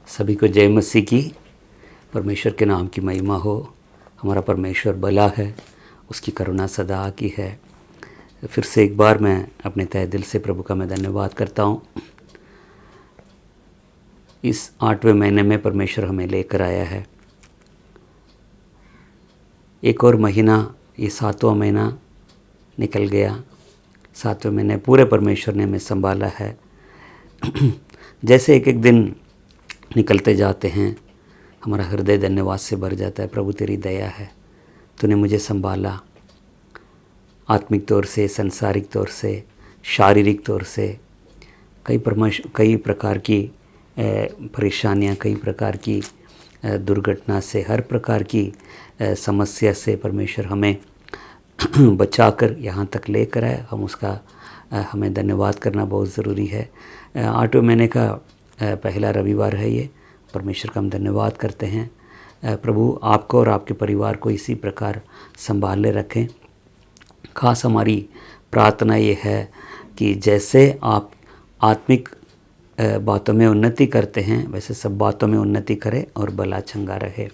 सभी को जय मसीह की। परमेश्वर के नाम की महिमा हो। हमारा परमेश्वर भला है, उसकी करुणा सदा की है। फिर से एक बार मैं अपने तहे दिल से प्रभु का मैं धन्यवाद करता हूँ। इस 8वें महीने में परमेश्वर हमें लेकर आया है। एक और महीना, ये 7वां महीना निकल गया। 7वें महीने पूरे परमेश्वर ने हमें संभाला है। जैसे एक एक दिन निकलते जाते हैं, हमारा हृदय धन्यवाद से भर जाता है। प्रभु तेरी दया है, तूने मुझे संभाला, आत्मिक तौर से, संसारिक तौर से, शारीरिक तौर से। कई प्रकार की परेशानियां, कई प्रकार की दुर्घटना से, हर प्रकार की समस्या से परमेश्वर हमें बचाकर यहाँ तक लेकर आए। हमें धन्यवाद करना बहुत ज़रूरी है। 8वें महीने का पहला रविवार है ये। परमेश्वर का हम धन्यवाद करते हैं। प्रभु आपको और आपके परिवार को इसी प्रकार संभाले रखें। खास हमारी प्रार्थना ये है कि जैसे आप आत्मिक बातों में उन्नति करते हैं, वैसे सब बातों में उन्नति करें और भला चंगा रहे।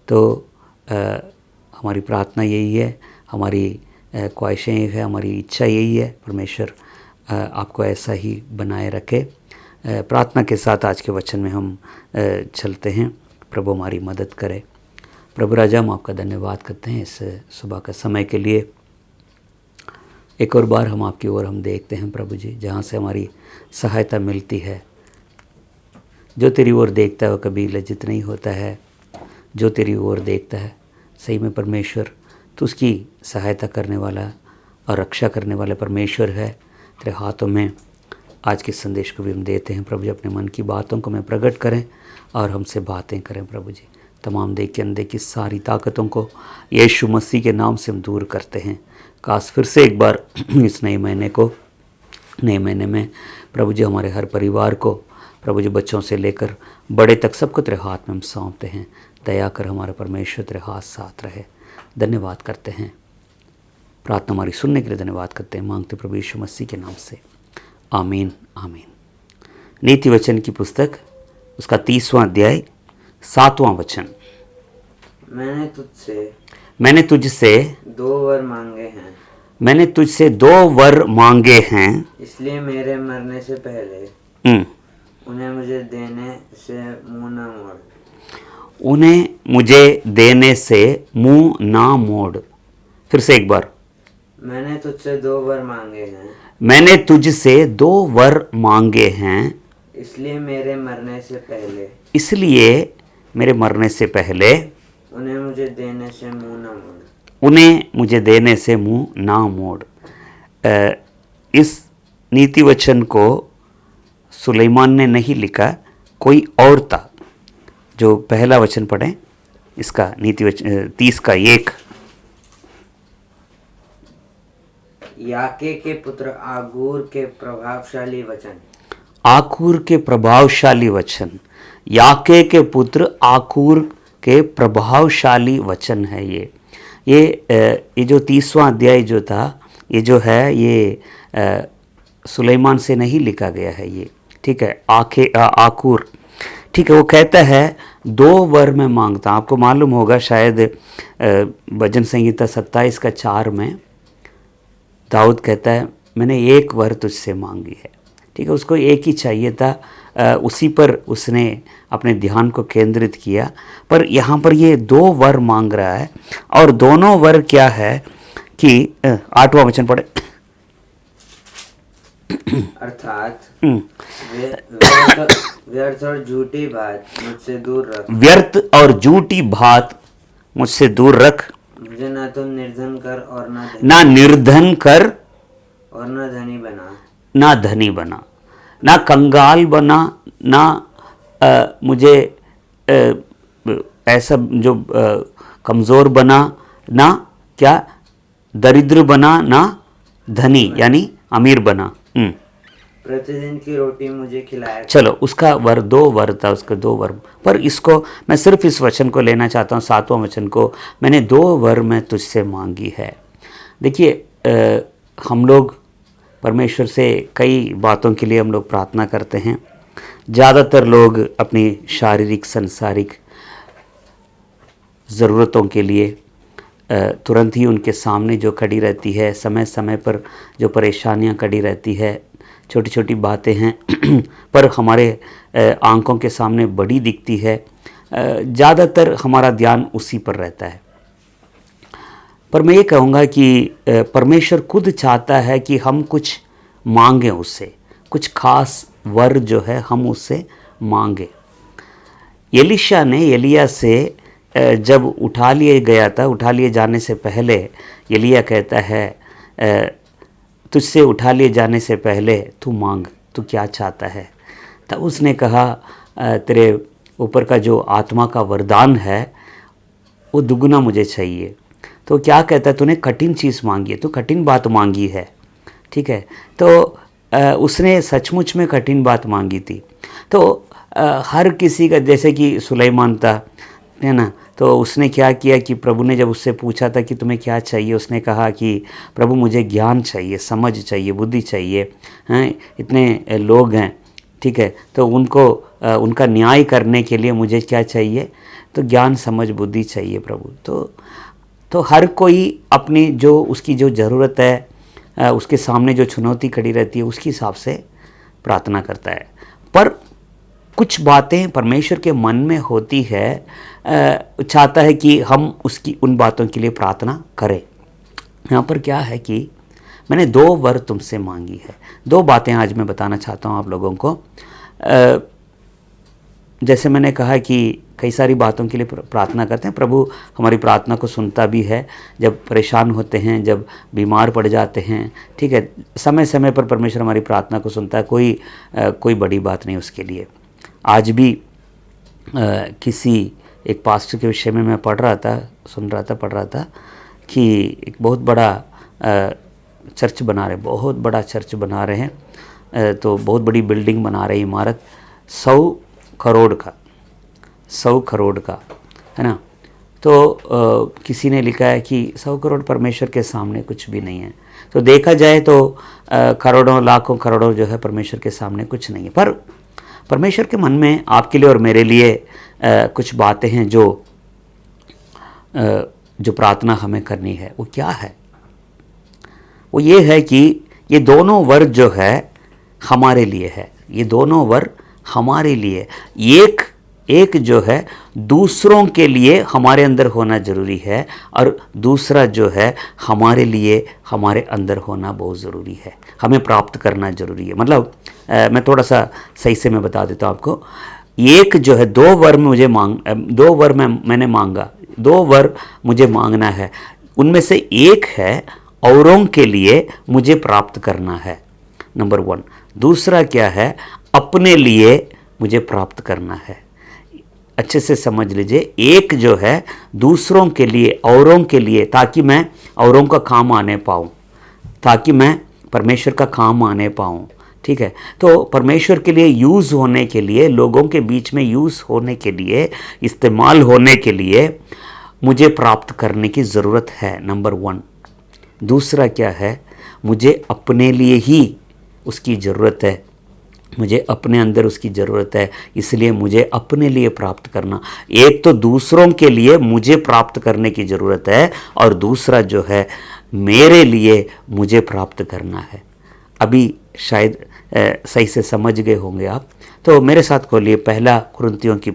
तो हमारी प्रार्थना यही है, हमारी ख्वाहिशें यही है, हमारी इच्छा यही है। परमेश्वर आपको ऐसा ही बनाए रखे। प्रार्थना के साथ आज के वचन में हम चलते हैं। प्रभु हमारी मदद करे। प्रभु राजा, हम आपका धन्यवाद करते हैं इस सुबह का समय के लिए। एक और बार हम आपकी ओर हम देखते हैं प्रभु जी, जहाँ से हमारी सहायता मिलती है। जो तेरी ओर देखता है वो कभी लज्जित नहीं होता है। जो तेरी ओर देखता है, सही में परमेश्वर तो उसकी सहायता करने वाला और रक्षा करने वाला परमेश्वर है। तेरे हाथों में आज के संदेश को भी हम देते हैं प्रभु जी। अपने मन की बातों को मैं प्रकट करें और हमसे बातें करें प्रभु जी। तमाम देखे अंधे की सारी ताकतों को यीशु मसीह के नाम से हम दूर करते हैं। काश फिर से एक बार इस नए महीने में प्रभु जी हमारे हर परिवार को, प्रभु जी बच्चों से लेकर बड़े तक सबको तेरे हाथ में हम सौंपते हैं। दया कर हमारा परमेश्वर, तेरे हाथ साथ रहे। धन्यवाद करते हैं। प्रार्थना हमारी सुनने के लिए धन्यवाद करते हैं। मांगते प्रभु यीशु मसीह के नाम से, आमीन आमीन। नीति वचन की पुस्तक, उसका 30वां अध्याय 7वां वचन। मैंने तुझसे 2 वर मांगे हैं। मैंने तुझसे 2 वर मांगे हैं, इसलिए मेरे मरने से पहले उन्हें मुझे देने से मुंह ना मोड़। उन्हें मुझे देने से मुंह ना मोड़। फिर से एक बार। मैंने तुझसे 2 वर मांगे हैं। मैंने तुझसे 2 वर मांगे हैं, इसलिए मेरे मरने से पहले उन्हें मुझे देने से मुंह ना मोड़। उन्हें मुझे देने से मुंह ना मोड़। इस नीति वचन को सुलेमान ने नहीं लिखा, कोई और था। जो पहला वचन पढ़ें इसका, नीति वचन 30 का 1। याके के पुत्र आगूर के प्रभावशाली वचन। आकूर के प्रभावशाली वचन। याके के पुत्र आकूर के प्रभावशाली वचन है ये जो 30वां अध्याय जो था, ये जो है ये सुलेमान से नहीं लिखा गया है ये, ठीक है। आकूर, ठीक है। वो कहता है 2 वर मैं मांगता हूँ। आपको मालूम होगा शायद भजन संहिता 27 का 4 में दाऊद कहता है मैंने 1 वर तुझसे मांगी है, ठीक है। उसको एक ही चाहिए था, उसी पर उसने अपने ध्यान को केंद्रित किया। पर यहाँ पर ये 2 वर मांग रहा है, और दोनों वर क्या है कि 8वां वचन पढ़े। अर्थात व्यर्थ और झूठी बात मुझसे दूर रख। व्यर्थ और झूठी बात मुझसे दूर रख। मुझे ना तो निर्धन कर और ना निर्धन कर और ना धनी बना। ना धनी बना, ना कंगाल बना, ना मुझे ऐसा जो कमज़ोर बना, ना क्या दरिद्र बना, ना धनी यानी अमीर बना। प्रतिदिन की रोटी मुझे खिलाया। चलो, उसका 2 वर था, उसके 2 वर। पर इसको मैं सिर्फ इस वचन को लेना चाहता हूँ, 7वां वचन को। मैंने 2 वर मैं तुझसे मांगी है। देखिए, हम लोग परमेश्वर से कई बातों के लिए हम लोग प्रार्थना करते हैं, ज़्यादातर लोग अपनी शारीरिक संसारिक ज़रूरतों के लिए तुरंत ही उनके सामने जो खड़ी रहती है, समय समय पर जो परेशानियां खड़ी रहती है, छोटी छोटी बातें हैं पर हमारे आंखों के सामने बड़ी दिखती है, ज़्यादातर हमारा ध्यान उसी पर रहता है। पर मैं ये कहूँगा कि परमेश्वर खुद चाहता है कि हम कुछ मांगें उससे, कुछ खास वर जो है हम उससे मांगें। एलीशा ने एलिया से जब उठा लिए गया था, उठा लिए जाने से पहले एलिया कहता है तुझसे उठा लिए जाने से पहले तू मांग, तू क्या चाहता है। तब उसने कहा तेरे ऊपर का जो आत्मा का वरदान है वो दुगुना मुझे चाहिए। तो क्या कहता है, तूने कठिन चीज़ मांगी है, तू कठिन बात मांगी है, ठीक है। तो उसने सचमुच में कठिन बात मांगी थी। तो हर किसी का, जैसे कि सुलेमान था, है ना, तो उसने क्या किया कि प्रभु ने जब उससे पूछा था कि तुम्हें क्या चाहिए, उसने कहा कि प्रभु मुझे ज्ञान चाहिए, समझ चाहिए, बुद्धि चाहिए, हैं, इतने लोग हैं, ठीक है, तो उनको उनका न्याय करने के लिए मुझे क्या चाहिए, तो ज्ञान समझ बुद्धि चाहिए प्रभु। तो हर कोई अपनी जो उसकी जो ज़रूरत है, उसके सामने जो चुनौती खड़ी रहती है उसके हिसाब से प्रार्थना करता है। पर कुछ बातें परमेश्वर के मन में होती है, चाहता है कि हम उसकी उन बातों के लिए प्रार्थना करें। यहाँ पर क्या है कि मैंने 2 वर तुमसे मांगी है। 2 बातें आज मैं बताना चाहता हूँ आप लोगों को। जैसे मैंने कहा कि कई सारी बातों के लिए प्रार्थना करते हैं, प्रभु हमारी प्रार्थना को सुनता भी है। जब परेशान होते हैं, जब बीमार पड़ जाते हैं, ठीक है, समय समय पर परमेश्वर हमारी प्रार्थना को सुनता है, कोई बड़ी बात नहीं उसके लिए। आज भी किसी एक पास्टर के विषय में मैं पढ़ रहा था कि एक बहुत बड़ा चर्च बना रहे, बहुत बड़ा चर्च बना रहे हैं, तो बहुत बड़ी बिल्डिंग बना रहे, इमारत 100 करोड़ का है ना। तो किसी ने लिखा है कि 100 करोड़ परमेश्वर के सामने कुछ भी नहीं है। तो देखा जाए तो करोड़ों लाखों करोड़ों जो है परमेश्वर के सामने कुछ नहीं है। पर परमेश्वर के मन में आपके लिए और मेरे लिए कुछ बातें हैं जो प्रार्थना हमें करनी है। वो क्या है? वो ये है कि ये दोनों वर जो है हमारे लिए है, ये दोनों वर हमारे लिए। एक जो है दूसरों के लिए हमारे अंदर होना ज़रूरी है, और दूसरा जो है हमारे लिए हमारे अंदर होना बहुत ज़रूरी है, हमें प्राप्त करना ज़रूरी है। मतलब मैं थोड़ा सा सही से मैं बता देता हूँ आपको। एक जो है 2 वर मैंने मांगा, 2 वर मुझे मांगना है। उनमें से एक है औरों के लिए मुझे प्राप्त करना है, नंबर 1। दूसरा क्या है? अपने लिए मुझे प्राप्त करना है। अच्छे से समझ लीजिए, एक जो है दूसरों के लिए, औरों के लिए, ताकि मैं औरों का काम आने पाऊँ, ताकि मैं परमेश्वर का काम आने पाऊँ, ठीक है। तो परमेश्वर के लिए यूज़ होने के लिए, लोगों के बीच में यूज़ होने के लिए, इस्तेमाल होने के लिए मुझे प्राप्त करने की ज़रूरत है, नंबर 1। दूसरा क्या है? मुझे अपने लिए ही उसकी ज़रूरत है, मुझे अपने अंदर उसकी ज़रूरत है, इसलिए मुझे अपने लिए प्राप्त करना। एक तो दूसरों के लिए मुझे प्राप्त करने की ज़रूरत है, और दूसरा जो है मेरे लिए मुझे प्राप्त करना है। अभी शायद सही से समझ गए होंगे आप। तो मेरे साथ खोलिए पहला कुरिन्थियों की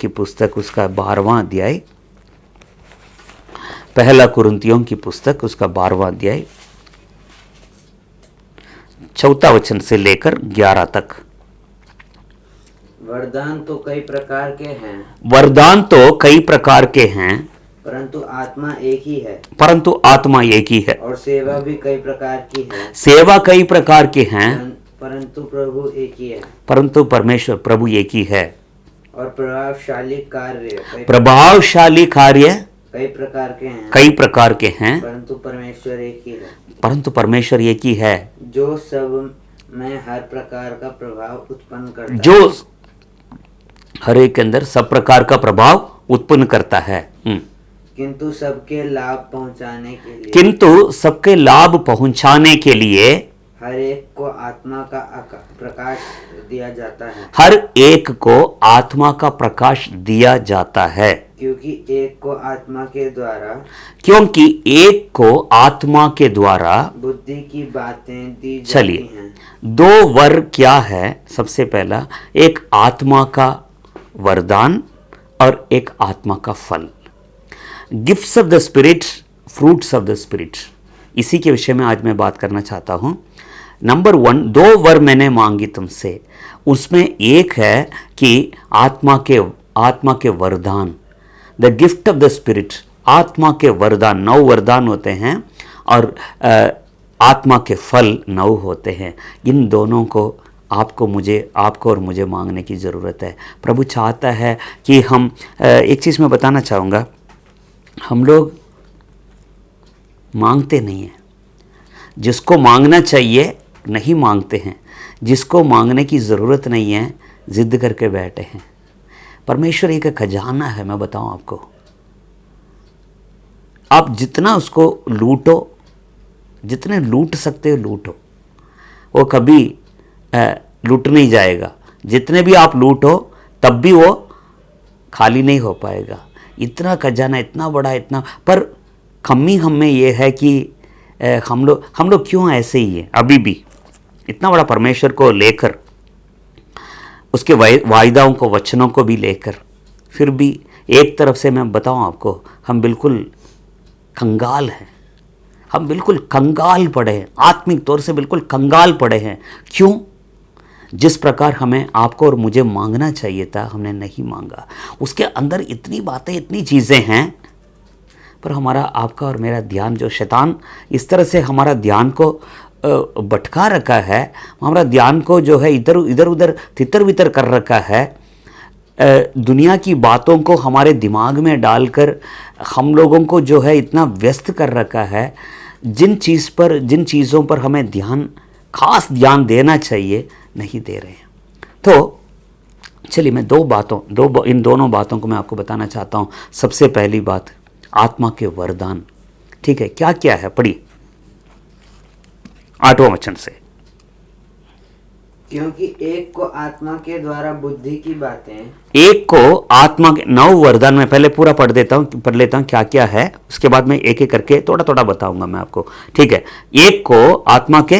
पुस्तक उसका 12वां अध्याय। पहला कुरिन्थियों की पुस्तक उसका 12वां अध्याय 4 वचन से लेकर 11 तक। वरदान तो कई प्रकार के हैं, परंतु आत्मा एक ही है। और सेवा भी कई प्रकार की है, परंतु प्रभु एक ही है। परंतु परमेश्वर प्रभु एक ही है। और प्रभावशाली कार्य कई प्रकार के हैं, परंतु परमेश्वर एक ही है। जो सब में हर प्रकार का प्रभाव उत्पन्न करता है, जो हर एक के अंदर सब प्रकार का प्रभाव उत्पन्न करता है, किंतु सबके लाभ पहुंचाने के लिए हर एक को आत्मा का प्रकाश दिया जाता है, हर एक को आत्मा का प्रकाश दिया जाता है, क्योंकि एक को आत्मा के द्वारा क्योंकि एक को आत्मा के द्वारा बुद्धि की बातें दी जाती चलिए हैं। दो वर क्या है? सबसे पहला एक आत्मा का वरदान और एक आत्मा का फल। Gifts of the spirit, fruits of the spirit, इसी के विषय में आज मैं बात करना चाहता हूं। नंबर 1, 2 वर मैंने मांगी तुमसे, उसमें एक है कि आत्मा के वरदान, the gift of the spirit, आत्मा के वरदान। 9 वरदान होते हैं और आत्मा के फल 9 होते हैं। इन दोनों को आपको और मुझे मांगने की ज़रूरत है। प्रभु चाहता है कि हम एक चीज़ मैं बताना चाहूँगा, हम लोग मांगते नहीं हैं। जिसको मांगना चाहिए नहीं मांगते हैं, जिसको मांगने की ज़रूरत नहीं है ज़िद करके बैठे हैं। परमेश्वर एक खजाना है, मैं बताऊं आपको, आप जितना उसको लूटो, जितने लूट सकते हो लूटो, वो कभी लूट नहीं जाएगा। जितने भी आप लूटो तब भी वो खाली नहीं हो पाएगा। इतना खजाना, इतना बड़ा, इतना, पर कमी हमें ये है कि हम लोग क्यों ऐसे ही हैं अभी भी। इतना बड़ा परमेश्वर को लेकर, उसके वायदाओं को, वचनों को भी लेकर, फिर भी एक तरफ से मैं बताऊं आपको, हम बिल्कुल कंगाल हैं। हम बिल्कुल कंगाल पड़े हैं, आत्मिक तौर से बिल्कुल कंगाल पड़े हैं। क्यों? जिस प्रकार हमें, आपको और मुझे मांगना चाहिए था, हमने नहीं मांगा। उसके अंदर इतनी बातें, इतनी चीज़ें हैं, पर हमारा, आपका और मेरा ध्यान, जो शैतान इस तरह से हमारा ध्यान को भटका रखा है, हमारा ध्यान को जो है इधर उधर तितर बितर कर रखा है। दुनिया की बातों को हमारे दिमाग में डालकर हम लोगों को जो है इतना व्यस्त कर रखा है, जिन चीज़ों पर हमें खास ध्यान देना चाहिए, नहीं दे रहे हैं। तो चलिए मैं इन दोनों बातों को मैं आपको बताना चाहता हूँ। सबसे पहली बात, आत्मा के वरदान। ठीक है, क्या क्या है? पढ़िए 8वां वचन से। क्योंकि एक को आत्मा के द्वारा बुद्धि की बातें, एक को आत्मा के 9 वरदान, मैं पहले पूरा पढ़ लेता हूं क्या क्या है, उसके बाद मैं एक एक करके थोड़ा थोड़ा बताऊंगा मैं आपको। ठीक है, एक को आत्मा के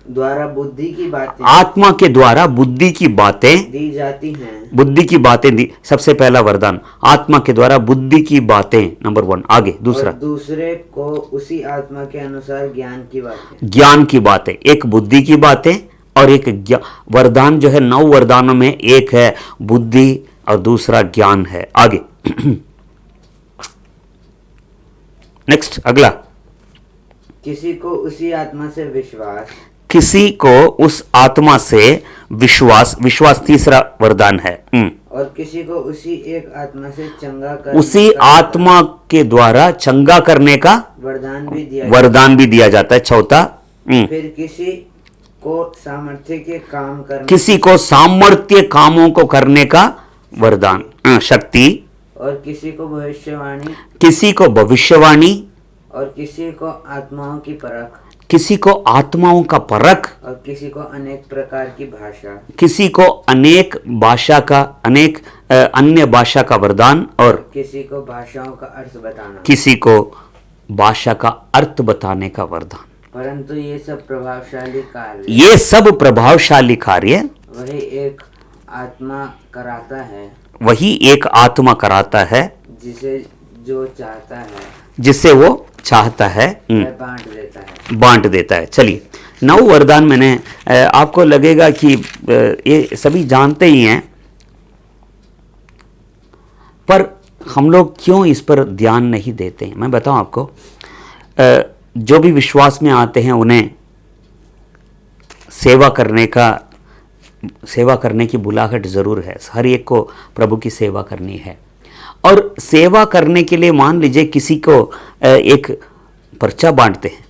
द्वारा बुद्धि की बातें, आत्मा के द्वारा बुद्धि की बातें दी जाती हैं। बुद्धि की बातें दी। सबसे पहला वरदान, आत्मा के द्वारा बुद्धि की बातें, नंबर 1। आगे दूसरा, और दूसरे को उसी आत्मा के अनुसार ज्ञान की बातें। ज्ञान की बातें। एक बुद्धि की बातें और एक वरदान जो है, 9 वरदानों में एक है बुद्धि और दूसरा ज्ञान है। आगे नेक्स्ट, अगला, किसी को उसी आत्मा से विश्वास, किसी को उस आत्मा से विश्वास तीसरा वरदान है। और किसी को उसी एक आत्मा से चंगा कर, उसी आत्मा के द्वारा चंगा करने का वरदान भी दिया जाता है। चौथा, फिर किसी को सामर्थ्य के काम करने, किसी को सामर्थ्य कामों को करने का वरदान, शक्ति, और किसी को भविष्यवाणी, किसी को भविष्यवाणी, और किसी को आत्माओं की परख, किसी को आत्माओं का परख, और किसी को अनेक प्रकार की भाषा, किसी को अनेक भाषा का, अनेक अन्य भाषा का वरदान, और किसी को भाषाओं का अर्थ बताना, किसी को भाषा का अर्थ बताने का वरदान। परंतु ये सब प्रभावशाली कार्य, ये सब प्रभावशाली कार्य वही एक आत्मा कराता है, वही एक आत्मा कराता है, जिसे जो चाहता है, जिससे वो चाहता है वह बांट देता है। चलिए 9 वरदान मैंने, आपको लगेगा कि ये सभी जानते ही हैं, पर हम लोग क्यों इस पर ध्यान नहीं देते हैं? मैं बताऊं आपको, जो भी विश्वास में आते हैं उन्हें सेवा करने की बुलाहट ज़रूर है। हर एक को प्रभु की सेवा करनी है, और सेवा करने के लिए मान लीजिए किसी को एक पर्चा बांटते हैं,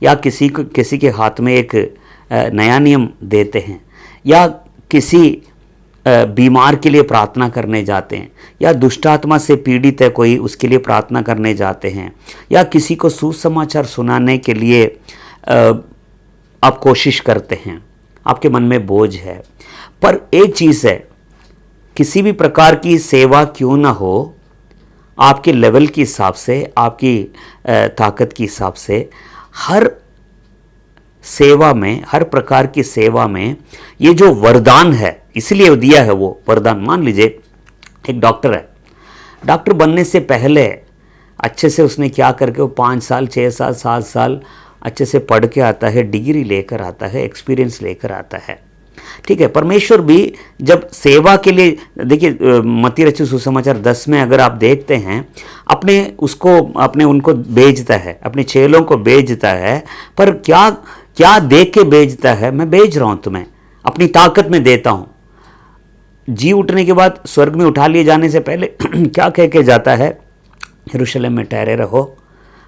या किसी के हाथ में एक नया नियम देते हैं, या किसी बीमार के लिए प्रार्थना करने जाते हैं, या दुष्टात्मा से पीड़ित है कोई, उसके लिए प्रार्थना करने जाते हैं, या किसी को सुसमाचार सुनाने के लिए आप कोशिश करते हैं, आपके मन में बोझ है, पर एक चीज़ है, किसी भी प्रकार की सेवा क्यों ना हो, आपके लेवल के हिसाब से, आपकी ताकत के हिसाब से, हर सेवा में, हर प्रकार की सेवा में ये जो वरदान है, इसलिए दिया है वो वरदान। मान लीजिए एक डॉक्टर है, डॉक्टर बनने से पहले अच्छे से उसने क्या करके वो 5 साल 6 साल 7 साल अच्छे से पढ़ के आता है, डिग्री लेकर आता है, एक्सपीरियंस लेकर आता है, ठीक है। परमेश्वर भी जब सेवा के लिए, देखिए मत्ती रचित सुसमाचार 10 में अगर आप देखते हैं, अपने उनको भेजता है, अपने चेलों को भेजता है, पर क्या क्या देख के भेजता है, मैं भेज रहा हूं तुम्हें, अपनी ताकत में देता हूं। जी उठने के बाद स्वर्ग में उठा लिए जाने से पहले क्या कह के जाता है, यरूशलेम में ठहरे रहो,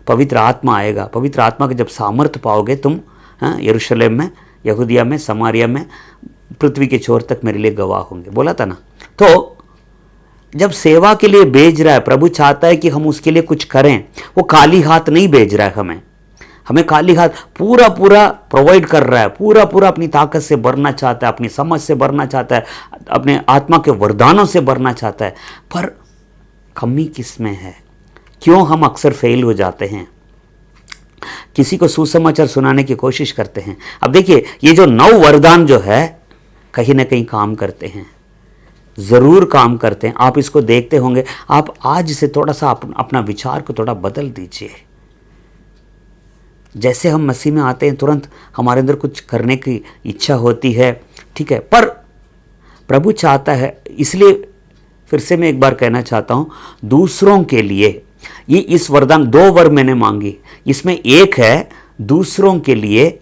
पवित्र आत्मा आएगा, पवित्र आत्मा का जब सामर्थ्य पाओगे तुम, यरूशलेम में, यहूदिया में, समारिया में, पृथ्वी के छोर तक मेरे लिए गवाह होंगे, बोला था ना। तो जब सेवा के लिए भेज रहा है, प्रभु चाहता है कि हम उसके लिए कुछ करें, वो खाली हाथ नहीं भेज रहा है हमें खाली हाथ, पूरा प्रोवाइड कर रहा है, पूरा अपनी ताकत से भरना चाहता है, अपनी समझ से भरना चाहता है, अपने आत्मा के वरदानों से भरना चाहता है। पर कमी किस में है? क्यों हम अक्सर फेल हो जाते हैं? किसी को सुसमाचार सुनाने की कोशिश करते हैं। अब देखिए, ये जो 9 वरदान जो है, कहीं ना कहीं काम करते हैं, ज़रूर काम करते हैं। आप इसको देखते होंगे। आप आज से थोड़ा सा अपना विचार को थोड़ा बदल दीजिए। जैसे हम मसीह में आते हैं, तुरंत हमारे अंदर कुछ करने की इच्छा होती है, ठीक है, पर प्रभु चाहता है, इसलिए फिर से मैं एक बार कहना चाहता हूँ, दूसरों के लिए ये इस वरदान, 2 वर मैंने मांगी, इसमें एक है दूसरों के लिए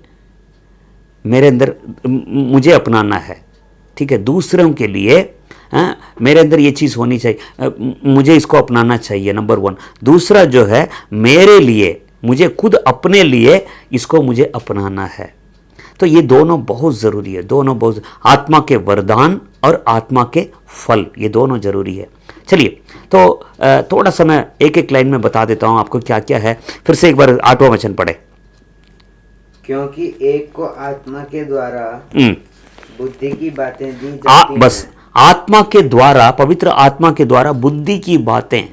मेरे अंदर मुझे अपनाना है, ठीक है, दूसरों के लिए मेरे अंदर ये चीज़ होनी चाहिए, मुझे इसको अपनाना चाहिए, नंबर 1। दूसरा जो है, मेरे लिए, मुझे खुद अपने लिए इसको मुझे अपनाना है। तो ये दोनों बहुत ज़रूरी है, दोनों बहुत, आत्मा के वरदान और आत्मा के फल, ये दोनों ज़रूरी है। चलिए, तो थोड़ा सा मैं एक लाइन में बता देता हूँ आपको क्या क्या है। फिर से एक बार 8वां वचन पढ़े। क्योंकि एक को आत्मा के द्वारा बुद्धि की बातें दी जाती हैं। बस आत्मा के द्वारा, पवित्र आत्मा के द्वारा बुद्धि की बातें।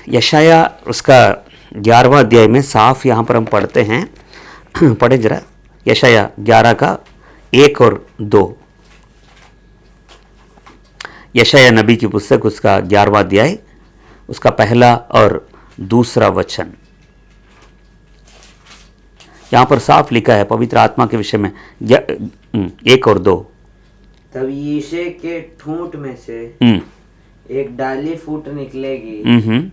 यशाया उसका 11वां अध्याय में साफ यहाँ पर हम पढ़ते हैं, पढ़े जरा, यशाया 11 का 1 और 2। यशाया नबी की पुस्तक, उसका 11वां अध्याय, उसका 1 और 2 वचन। यहाँ पर साफ लिखा है पवित्र आत्मा के विषय में, 1 और 2। तब यीशे के ठूंठ में से एक डाली फूट निकलेगी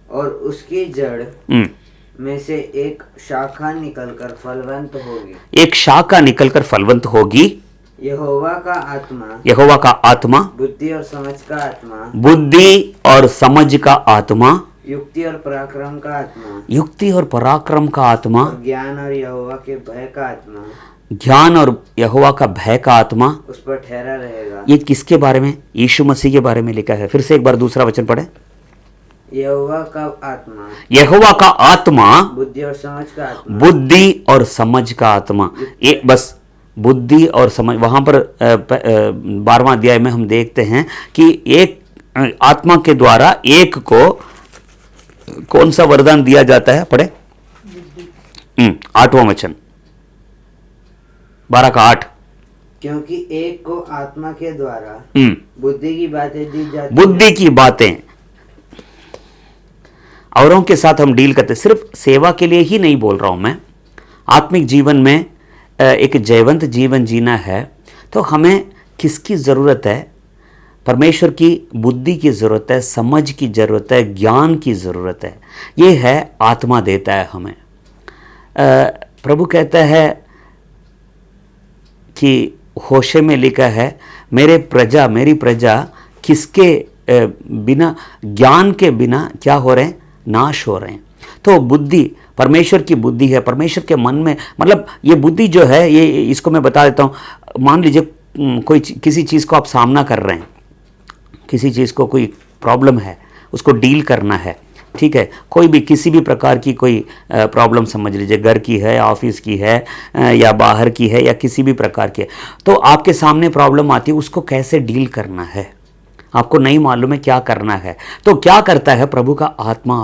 और उसकी जड़ में से एक शाखा निकलकर फलवंत होगी। एक शाखा निकलकर फलवंत होगी। यहोवा का आत्मा, यहोवा का आत्मा, बुद्धि और समझ का आत्मा, बुद्धि और समझ का आत्मा, युक्ति और पराक्रम का आत्मा, युक्ति और पराक्रम का आत्मा, ज्ञान और यहोवा के भय का आत्मा, ज्ञान और यहोवा का भय का आत्मा उस पर ठहरा रहेगा। ये किसके बारे में? यीशु मसीह के बारे में लिखा है। फिर से एक बार 2 वचन पढ़े। यहोवा का आत्मा, यहोवा का आत्मा, बुद्धि और समझ का आत्मा, बुद्धि और समझ का आत्मा। एक बस बुद्धि और समझ, वहां पर 12वां अध्याय में हम देखते हैं कि एक आत्मा के द्वारा एक को कौन सा वरदान दिया जाता है? पढ़े 8वां वचन, 12 का 8। क्योंकि एक को आत्मा के द्वारा बुद्धि की बातें दी जाती, बुद्धि की बातें। औरों के साथ हम डील करते, सिर्फ सेवा के लिए ही नहीं बोल रहा हूं मैं। आत्मिक जीवन में एक जयवंत जीवन जीना है तो हमें किसकी ज़रूरत है? परमेश्वर की बुद्धि की ज़रूरत है, समझ की ज़रूरत है, ज्ञान की ज़रूरत है। ये है आत्मा देता है हमें। प्रभु कहता है कि होशे में लिखा है, मेरी प्रजा किसके बिना, ज्ञान के बिना क्या हो रहे हैं? नाश हो रहे हैं। तो बुद्धि परमेश्वर की बुद्धि है, परमेश्वर के मन में, मतलब ये बुद्धि जो है, ये इसको मैं बता देता हूँ। मान लीजिए कोई किसी चीज़ को आप सामना कर रहे हैं, किसी चीज़ को कोई प्रॉब्लम है, उसको डील करना है, ठीक है, कोई भी किसी भी प्रकार की कोई प्रॉब्लम समझ लीजिए, घर की है, ऑफिस की है, या बाहर की है, या किसी भी प्रकार की है, तो आपके सामने प्रॉब्लम आती है, उसको कैसे डील करना है आपको नहीं मालूम है क्या करना है। तो क्या करता है प्रभु का आत्मा,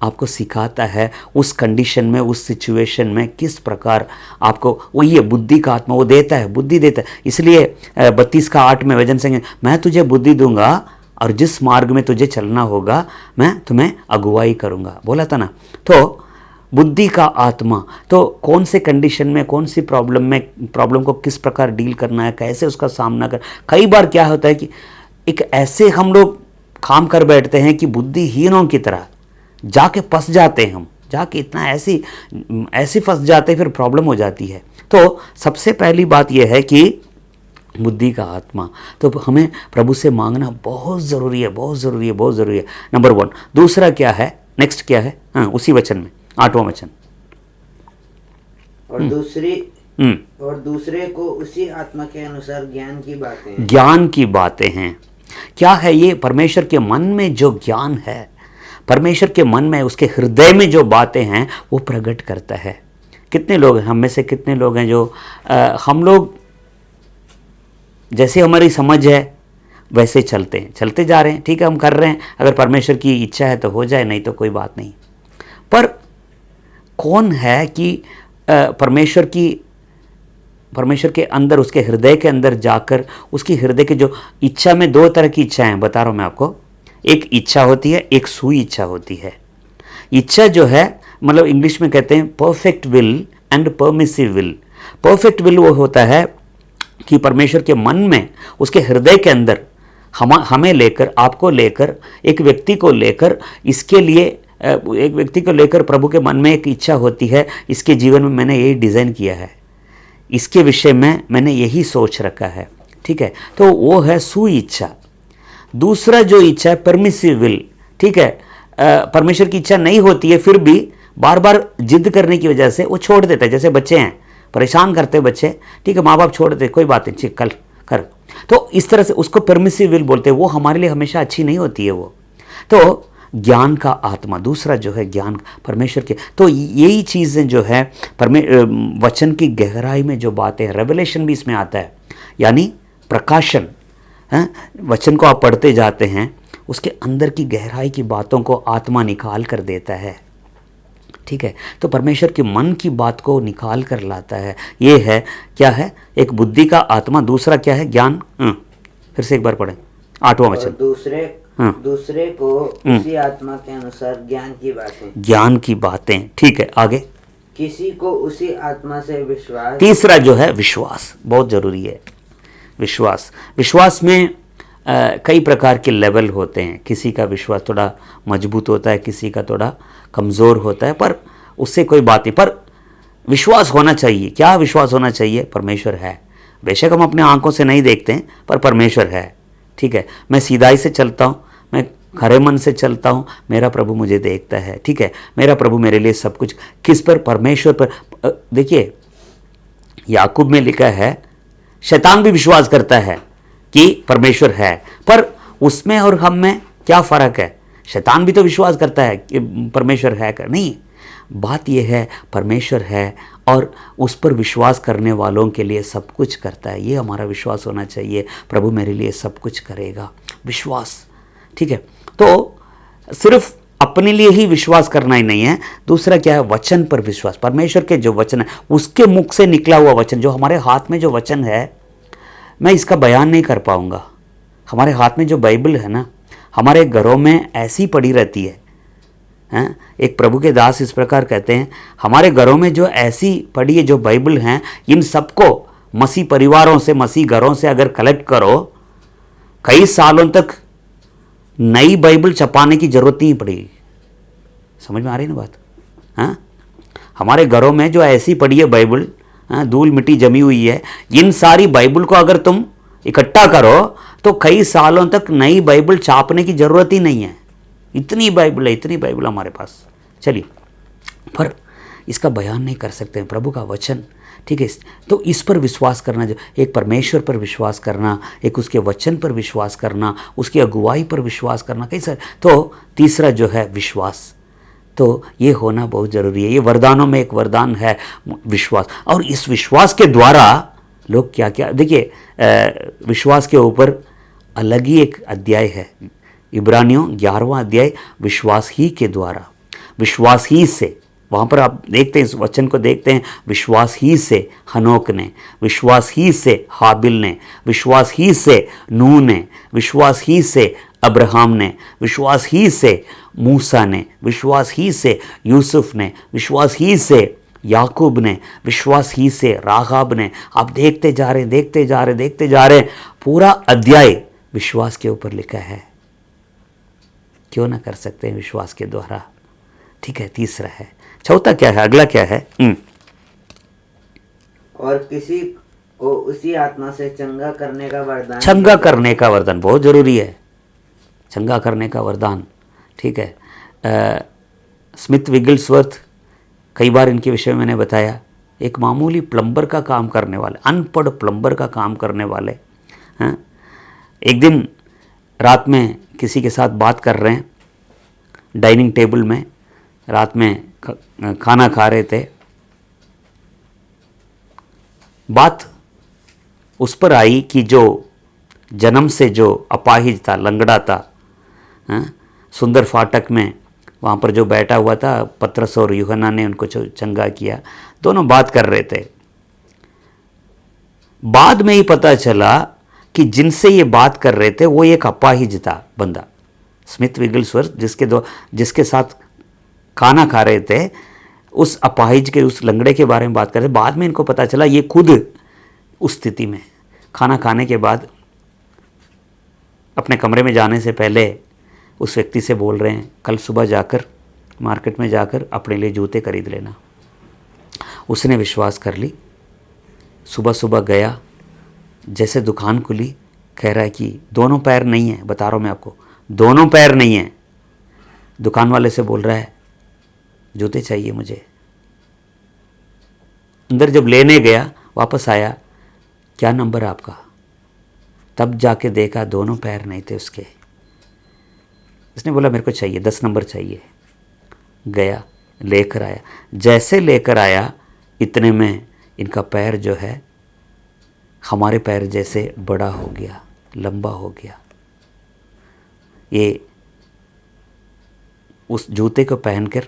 आपको सिखाता है उस कंडीशन में, उस सिचुएशन में किस प्रकार आपको, वही है बुद्धि का आत्मा, वो देता है, बुद्धि देता है। इसलिए 32:8 में वचन संगे, मैं तुझे बुद्धि दूंगा और जिस मार्ग में तुझे चलना होगा मैं तुम्हें अगुवाई करूंगा, बोला था ना। तो बुद्धि का आत्मा, तो कौन से कंडीशन में, कौन सी प्रॉब्लम को किस प्रकार डील करना है, कैसे उसका सामना कर। कई बार क्या होता है कि एक ऐसे हम लोग काम कर बैठते हैं कि बुद्धिहीनों की तरह जाके फंस जाते हैं, हम जाके इतना ऐसी फंस जाते हैं, फिर प्रॉब्लम हो जाती है। तो सबसे पहली बात यह है कि बुद्धि का आत्मा, तो हमें प्रभु से मांगना बहुत ज़रूरी है, बहुत ज़रूरी है, बहुत ज़रूरी है, नंबर 1। दूसरा क्या है, नेक्स्ट क्या है, हाँ उसी वचन में 8वां वचन, और दूसरे को उसी आत्मा के अनुसार ज्ञान की बातें हैं। क्या है ये, परमेश्वर के मन में जो ज्ञान है, परमेश्वर के मन में, उसके हृदय में जो बातें हैं वो प्रकट करता है। कितने लोग हैं, हम में से कितने लोग हैं जो हम लोग जैसे हमारी समझ है वैसे चलते जा रहे हैं, ठीक है, हम कर रहे हैं, अगर परमेश्वर की इच्छा है तो हो जाए, नहीं तो कोई बात नहीं। पर कौन है कि परमेश्वर के अंदर, उसके हृदय के अंदर जाकर, उसकी हृदय के जो इच्छा में 2 तरह की इच्छाएं बता रहा हूं मैं आपको। एक इच्छा होती है, एक सुई इच्छा होती है। इच्छा जो है, मतलब इंग्लिश में कहते हैं perfect will and permissive will. Perfect will वो होता है कि परमेश्वर के मन में, उसके हृदय के अंदर हमें लेकर, आपको लेकर, एक व्यक्ति को लेकर, इसके लिए एक व्यक्ति को लेकर प्रभु के मन में एक इच्छा होती है, इसके जीवन में मैंने यही डिज़ाइन किया है, इसके विषय में मैंने यही सोच रखा है, ठीक है, तो वो है सुई इच्छा। दूसरा जो इच्छा है परमिसिव विल, ठीक है, परमेश्वर की इच्छा नहीं होती है, फिर भी बार बार जिद करने की वजह से वो छोड़ देता है। जैसे बच्चे हैं, परेशान करते बच्चे, ठीक है, माँ बाप छोड़ देते, कोई बात नहीं, ठीक कल कर, तो इस तरह से उसको परमिसिव विल बोलते हैं। वो हमारे लिए हमेशा अच्छी नहीं होती है वो। तो ज्ञान का आत्मा, दूसरा जो है ज्ञान परमेश्वर के, तो यही चीज़ें जो है वचन की गहराई में जो बातें हैं, रेवलेशन भी इसमें आता है, यानी प्रकाशन है। वचन को आप पढ़ते जाते हैं, उसके अंदर की गहराई की बातों को आत्मा निकाल कर देता है, ठीक है, तो परमेश्वर के मन की बात को निकाल कर लाता है। ये है, क्या है, एक बुद्धि का आत्मा। दूसरा क्या है, ज्ञान। फिर से एक बार पढ़ें 8वां वचन। दूसरे को उसी आत्मा के अनुसार ज्ञान की बातें, ठीक है, आगे। किसी को उसी आत्मा से विश्वास। तीसरा जो है विश्वास, बहुत जरूरी है। विश्वास में कई प्रकार के लेवल होते हैं। किसी का विश्वास थोड़ा मजबूत होता है, किसी का थोड़ा कमज़ोर होता है, पर उससे कोई बात नहीं, पर विश्वास होना चाहिए। क्या विश्वास होना चाहिए, परमेश्वर है। बेशक हम अपने आंखों से नहीं देखते हैं, पर परमेश्वर है, ठीक है। मैं सीधाई से चलता हूँ, मैं खरे मन से चलता हूँ, मेरा प्रभु मुझे देखता है, ठीक है, मेरा प्रभु मेरे लिए सब कुछ। किस पर, परमेश्वर पर। देखिए याकूब में लिखा है, शैतान भी विश्वास करता है कि परमेश्वर है, पर उसमें और हम में क्या फ़र्क है। शैतान भी तो विश्वास करता है कि परमेश्वर है कर, नहीं, बात यह है परमेश्वर है और उस पर विश्वास करने वालों के लिए सब कुछ करता है। ये हमारा विश्वास होना चाहिए, प्रभु मेरे लिए सब कुछ करेगा, विश्वास, ठीक है। तो सिर्फ अपने लिए ही विश्वास करना ही नहीं है, दूसरा क्या है, वचन पर विश्वास। परमेश्वर के जो वचन है, उसके मुख से निकला हुआ वचन, जो हमारे हाथ में जो वचन है, मैं इसका बयान नहीं कर पाऊंगा। हमारे हाथ में जो बाइबल है ना, हमारे घरों में ऐसी पड़ी रहती है, हैं? एक प्रभु के दास इस प्रकार कहते हैं, हमारे घरों में जो ऐसी पड़ी है जो बाइबल हैं, इन सबको मसीह परिवारों से, मसीह घरों से अगर कलेक्ट करो, कई सालों तक नई बाइबल छपाने की जरूरत नहीं पड़ेगी। समझ में आ रही ना बात, हाँ? हमारे घरों में जो ऐसी पड़ी है बाइबल, धूल मिट्टी जमी हुई है, इन सारी बाइबल को अगर तुम इकट्ठा करो तो कई सालों तक नई बाइबल छापने की जरूरत ही नहीं है। इतनी बाइबल है, इतनी बाइबल हमारे पास। चलिए, पर इसका बयान नहीं कर सकते हैं, प्रभु का वचन, ठीक है। तो इस पर विश्वास करना, जो एक परमेश्वर पर विश्वास करना, एक उसके वचन पर विश्वास करना, उसकी अगुवाई पर विश्वास करना, कैसा। तो तीसरा जो है विश्वास, तो ये होना बहुत ज़रूरी है। ये वरदानों में एक वरदान है विश्वास। और इस विश्वास के द्वारा लोग क्या क्या, देखिए विश्वास के ऊपर अलग ही एक अध्याय है, इब्रानियों 11वां अध्याय, विश्वास ही के द्वारा, विश्वास ही से। वहाँ पर आप देखते हैं, इस वचन को देखते हैं, विश्वास ही से हनोक ने, विश्वास ही से हाबिल ने, विश्वास ही से नूह ने, विश्वास ही से अब्राहम ने, विश्वास ही से मूसा ने, विश्वास ही से यूसुफ ने, विश्वास ही से याकूब ने, विश्वास ही से रागाब ने। आप देखते जा रहे, देखते जा रहे, देखते जा रहे, पूरा अध्याय विश्वास के ऊपर लिखा है। क्यों ना कर सकते हैं विश्वास के द्वारा, ठीक है। तीसरा है, चौथा क्या है, अगला क्या है? और किसी को उसी आत्मा से चंगा करने का वरदान, चंगा करने का वरदान बहुत जरूरी है, चंगा करने का वरदान, ठीक है। स्मिथ विगल्सवर्थ, कई बार इनके विषय में मैंने बताया, एक मामूली प्लम्बर का काम करने वाले, अनपढ़ प्लम्बर का काम करने वाले हैं। एक दिन रात में किसी के साथ बात कर रहे हैं, डाइनिंग टेबल में रात में खाना खा रहे थे। बात उस पर आई कि जो जन्म से जो अपाहिज था, लंगड़ा था, सुंदर फाटक में वहाँ पर जो बैठा हुआ था, पतरस और यूहन्ना ने उनको चंगा किया। दोनों बात कर रहे थे। बाद में ही पता चला कि जिनसे ये बात कर रहे थे वो एक अपाहिज था बंदा, स्मिथ विगल्सवर्थ, जिसके साथ खाना खा रहे थे, उस अपाहिज के, उस लंगड़े के बारे में बात कर रहे थे। बाद में इनको पता चला ये खुद उस स्थिति में, खाना खाने के बाद अपने कमरे में जाने से पहले उस व्यक्ति से बोल रहे हैं, कल सुबह जाकर मार्केट में जाकर अपने लिए जूते खरीद लेना। उसने विश्वास कर ली, सुबह सुबह गया, जैसे दुकान खुली, कह रहा है कि दोनों पैर नहीं है, बता रहा हूँ मैं आपको, दोनों पैर नहीं है। दुकान वाले से बोल रहा है जूते चाहिए मुझे। अंदर जब लेने गया, वापस आया, क्या नंबर आपका? तब जाके देखा दोनों पैर नहीं थे उसके। उसने बोला मेरे को चाहिए, 10 नंबर चाहिए। गया, लेकर आया। जैसे लेकर आया, इतने में इनका पैर जो है हमारे पैर जैसे बड़ा हो गया, लंबा हो गया। ये उस जूते को पहनकर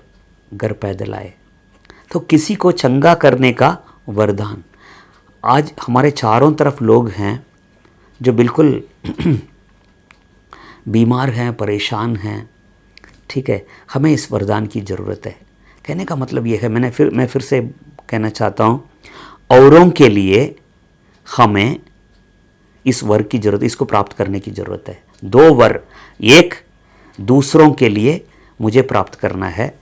घर पैदल आए। तो किसी को चंगा करने का वरदान। आज हमारे चारों तरफ लोग हैं जो बिल्कुल बीमार हैं, परेशान हैं, ठीक है। हमें इस वरदान की ज़रूरत है। कहने का मतलब ये है, मैं फिर से कहना चाहता हूँ, औरों के लिए हमें इस वर की ज़रूरत, इसको प्राप्त करने की ज़रूरत है। 2 वर, एक दूसरों के लिए मुझे प्राप्त करना है,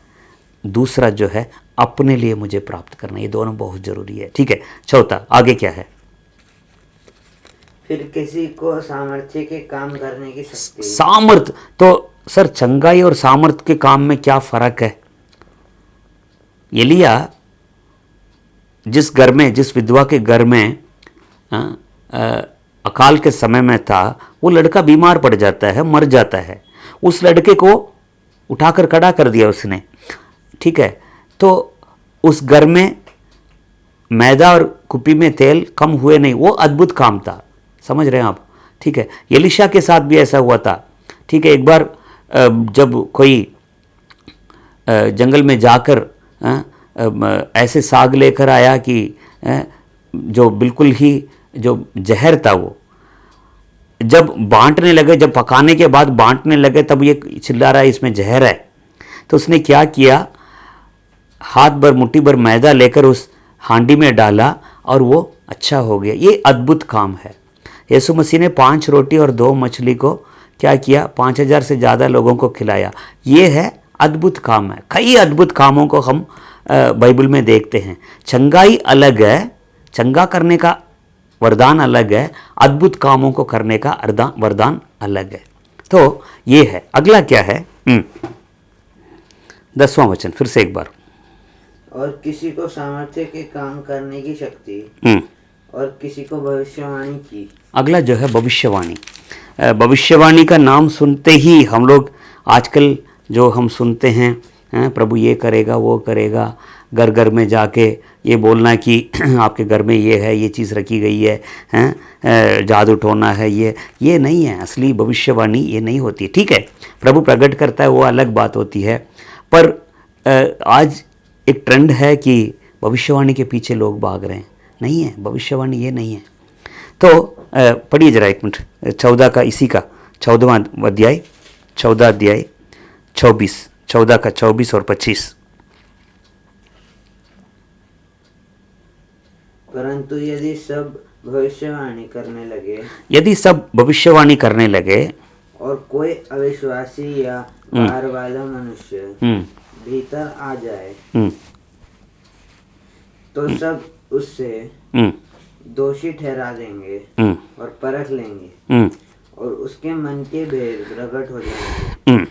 दूसरा जो है अपने लिए मुझे प्राप्त करना। ये दोनों बहुत ज़रूरी है, ठीक है। चौथा, आगे क्या है? फिर किसी को सामर्थ्य के काम करने की शक्ति। सामर्थ, तो सर चंगाई और सामर्थ के काम में क्या फ़र्क है? एलिया जिस घर में, जिस विधवा के घर में अकाल के समय में था, वो लड़का बीमार पड़ जाता है, मर जाता है। उस लड़के को उठाकर खड़ा कर दिया उसने, ठीक है। तो उस घर में मैदा और कुप्पी में तेल कम हुए नहीं, वो अद्भुत काम था, समझ रहे हैं आप, ठीक है। एलीशा के साथ भी ऐसा हुआ था, ठीक है। एक बार जब कोई जंगल में जाकर ऐसे साग लेकर आया कि जो बिल्कुल ही जो जहर था, वो जब बांटने लगे, जब पकाने के बाद बांटने लगे, तब ये चिल्ला रहा है इसमें जहर है। तो उसने क्या किया, हाथ भर मुट्ठी भर मैदा लेकर उस हांडी में डाला और वो अच्छा हो गया। ये अद्भुत काम है। यीशु मसीह ने 5 रोटी और 2 मछली को क्या किया, 5000 से ज़्यादा लोगों को खिलाया। ये है अद्भुत काम है। कई अद्भुत कामों को हम बाइबल में देखते हैं। चंगाई अलग है, चंगा करने का वरदान अलग है, अद्भुत कामों को करने का वरदान अलग है। तो ये है। अगला क्या है? 10वां वचन फिर से एक बार। और किसी को सामर्थ्य के काम करने की शक्ति हम्म। और किसी को भविष्यवाणी की। अगला जो है भविष्यवाणी। भविष्यवाणी का नाम सुनते ही हम लोग आजकल जो हम सुनते हैं, प्रभु ये करेगा वो करेगा, घर घर में जाके ये बोलना कि आपके घर में ये है, ये चीज़ रखी गई है, जादू टोना है, ये नहीं है। असली भविष्यवाणी ये नहीं होती है। ठीक है, प्रभु प्रकट करता है वो अलग बात होती है, पर आज एक ट्रेंड है कि भविष्यवाणी के पीछे लोग भाग रहे हैं। नहीं है, भविष्यवाणी ये नहीं है। तो पढ़िए जरा एक मिनट 14 का, इसी का 14वां अध्याय, 14 अध्याय 24, 14 का 24 और 25। परंतु यदि सब भविष्यवाणी करने लगे, यदि सब भविष्यवाणी करने लगे और कोई अविश्वासी या बाहर वाला मनुष्य भीतर आ जाए, तो सब उससे दोषी ठहरा देंगे और परख लेंगे, और उसके मन के भेद प्रकट हो जाएंगे,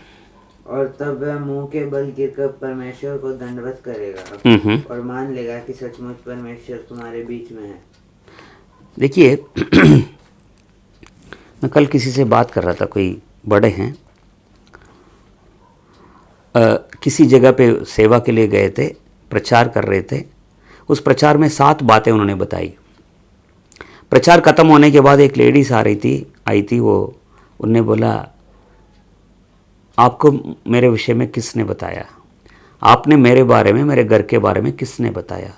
और तब वह मुंह के बल गिरकर परमेश्वर को दंडवत करेगा और मान लेगा कि सचमुच परमेश्वर तुम्हारे बीच में है। देखिए मैं कल किसी से बात कर रहा था, कोई बड़े हैं, किसी जगह पे सेवा के लिए गए थे, प्रचार कर रहे थे। उस प्रचार में 7 बातें उन्होंने बताई। प्रचार खत्म होने के बाद एक लेडीज आई थी, वो उनने बोला, आपको मेरे विषय में किसने बताया? आपने मेरे बारे में, मेरे घर के बारे में किसने बताया?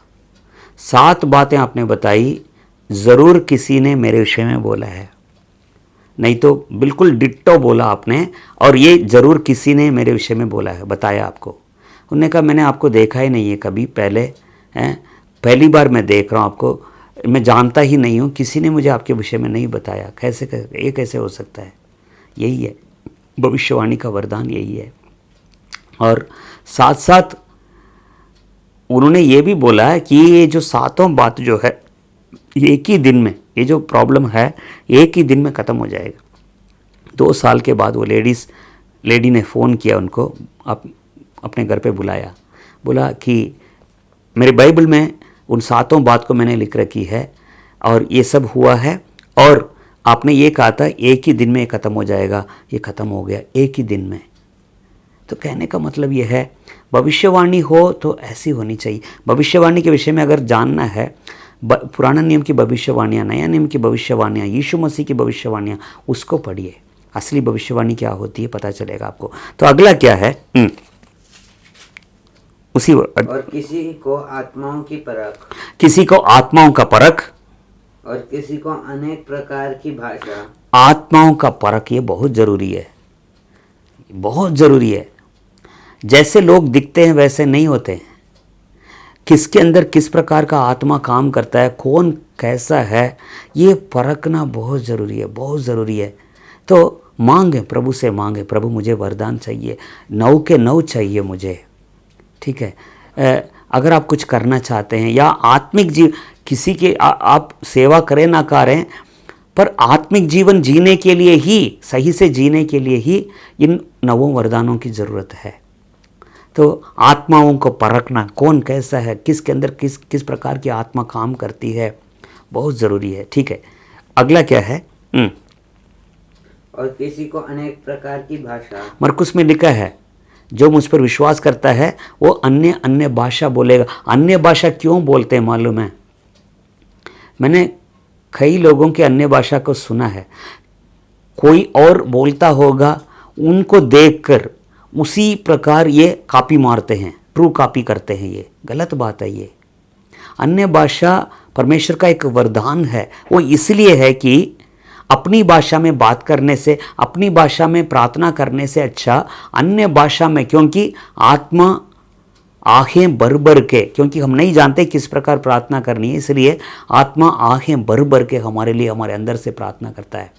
7 बातें आपने बताई, ज़रूर किसी ने मेरे विषय में बोला है, नहीं तो बिल्कुल डिट्टो बोला आपने, और ये ज़रूर किसी ने मेरे विषय में बोला है, बताया आपको। उन्होंने कहा मैंने आपको देखा ही नहीं है कभी पहले, पहली बार मैं देख रहा हूँ आपको, मैं जानता ही नहीं हूँ, किसी ने मुझे आपके विषय में नहीं बताया। ये कैसे हो सकता है? यही है भविष्यवाणी का वरदान, यही है। और साथ साथ उन्होंने ये भी बोला कि ये जो 7वां बात जो है, एक ही दिन में, ये जो प्रॉब्लम है एक ही दिन में ख़त्म हो जाएगा। 2 साल के बाद वो लेडी ने फ़ोन किया उनको, अपने घर पे बुलाया, बोला कि मेरे बाइबल में उन 7 बात को मैंने लिख रखी है और ये सब हुआ है, और आपने ये कहा था एक ही दिन में ये ख़त्म हो जाएगा, ये ख़त्म हो गया एक ही दिन में। तो कहने का मतलब ये है, भविष्यवाणी हो तो ऐसी होनी चाहिए। भविष्यवाणी के विषय में अगर जानना है, पुराना नियम की भविष्यवाणियाँ, नया नियम की भविष्यवाणियाँ, यीशु मसीह की भविष्यवाणियाँ, उसको पढ़िए। असली भविष्यवाणी क्या होती है पता चलेगा आपको। तो अगला क्या है? उसी और किसी को आत्माओं की परख, किसी को आत्माओं का परख, और किसी को अनेक प्रकार की भाषा। आत्माओं का परख ये बहुत ज़रूरी है, बहुत ज़रूरी है। जैसे लोग दिखते हैं वैसे नहीं होते हैं। किसके अंदर किस प्रकार का आत्मा काम करता है, कौन कैसा है, ये परखना बहुत ज़रूरी है, बहुत ज़रूरी है। तो मांगे, प्रभु से मांगे, प्रभु मुझे वरदान चाहिए, 9 के 9 चाहिए मुझे। ठीक है, अगर आप कुछ करना चाहते हैं या आत्मिक जीव, किसी के आप सेवा करें ना करें, पर आत्मिक जीवन जीने के लिए ही, सही से जीने के लिए ही इन 9 वरदानों की ज़रूरत है। तो आत्माओं को परखना, कौन कैसा है, किसके अंदर किस प्रकार की आत्मा काम करती है, बहुत ज़रूरी है। ठीक है, अगला क्या है? और किसी को अनेक प्रकार की भाषा। मरकुस में लिखा है, जो मुझ पर विश्वास करता है वो अन्य भाषा बोलेगा। अन्य भाषा क्यों बोलते हैं मालूम है? मैंने कई लोगों के अन्य भाषा को सुना है, कोई और बोलता होगा, उनको देखकर उसी प्रकार ये कॉपी मारते हैं, ट्रू कॉपी करते हैं। ये गलत बात है। ये अन्य भाषा परमेश्वर का एक वरदान है। वो इसलिए है कि अपनी भाषा में बात करने से, अपनी भाषा में प्रार्थना करने से अच्छा अन्य भाषा में, क्योंकि आत्मा आँखें भर भर के, क्योंकि हम नहीं जानते किस प्रकार प्रार्थना करनी है, इसलिए आत्मा आँखें भर भर के हमारे लिए, हमारे अंदर से प्रार्थना करता है।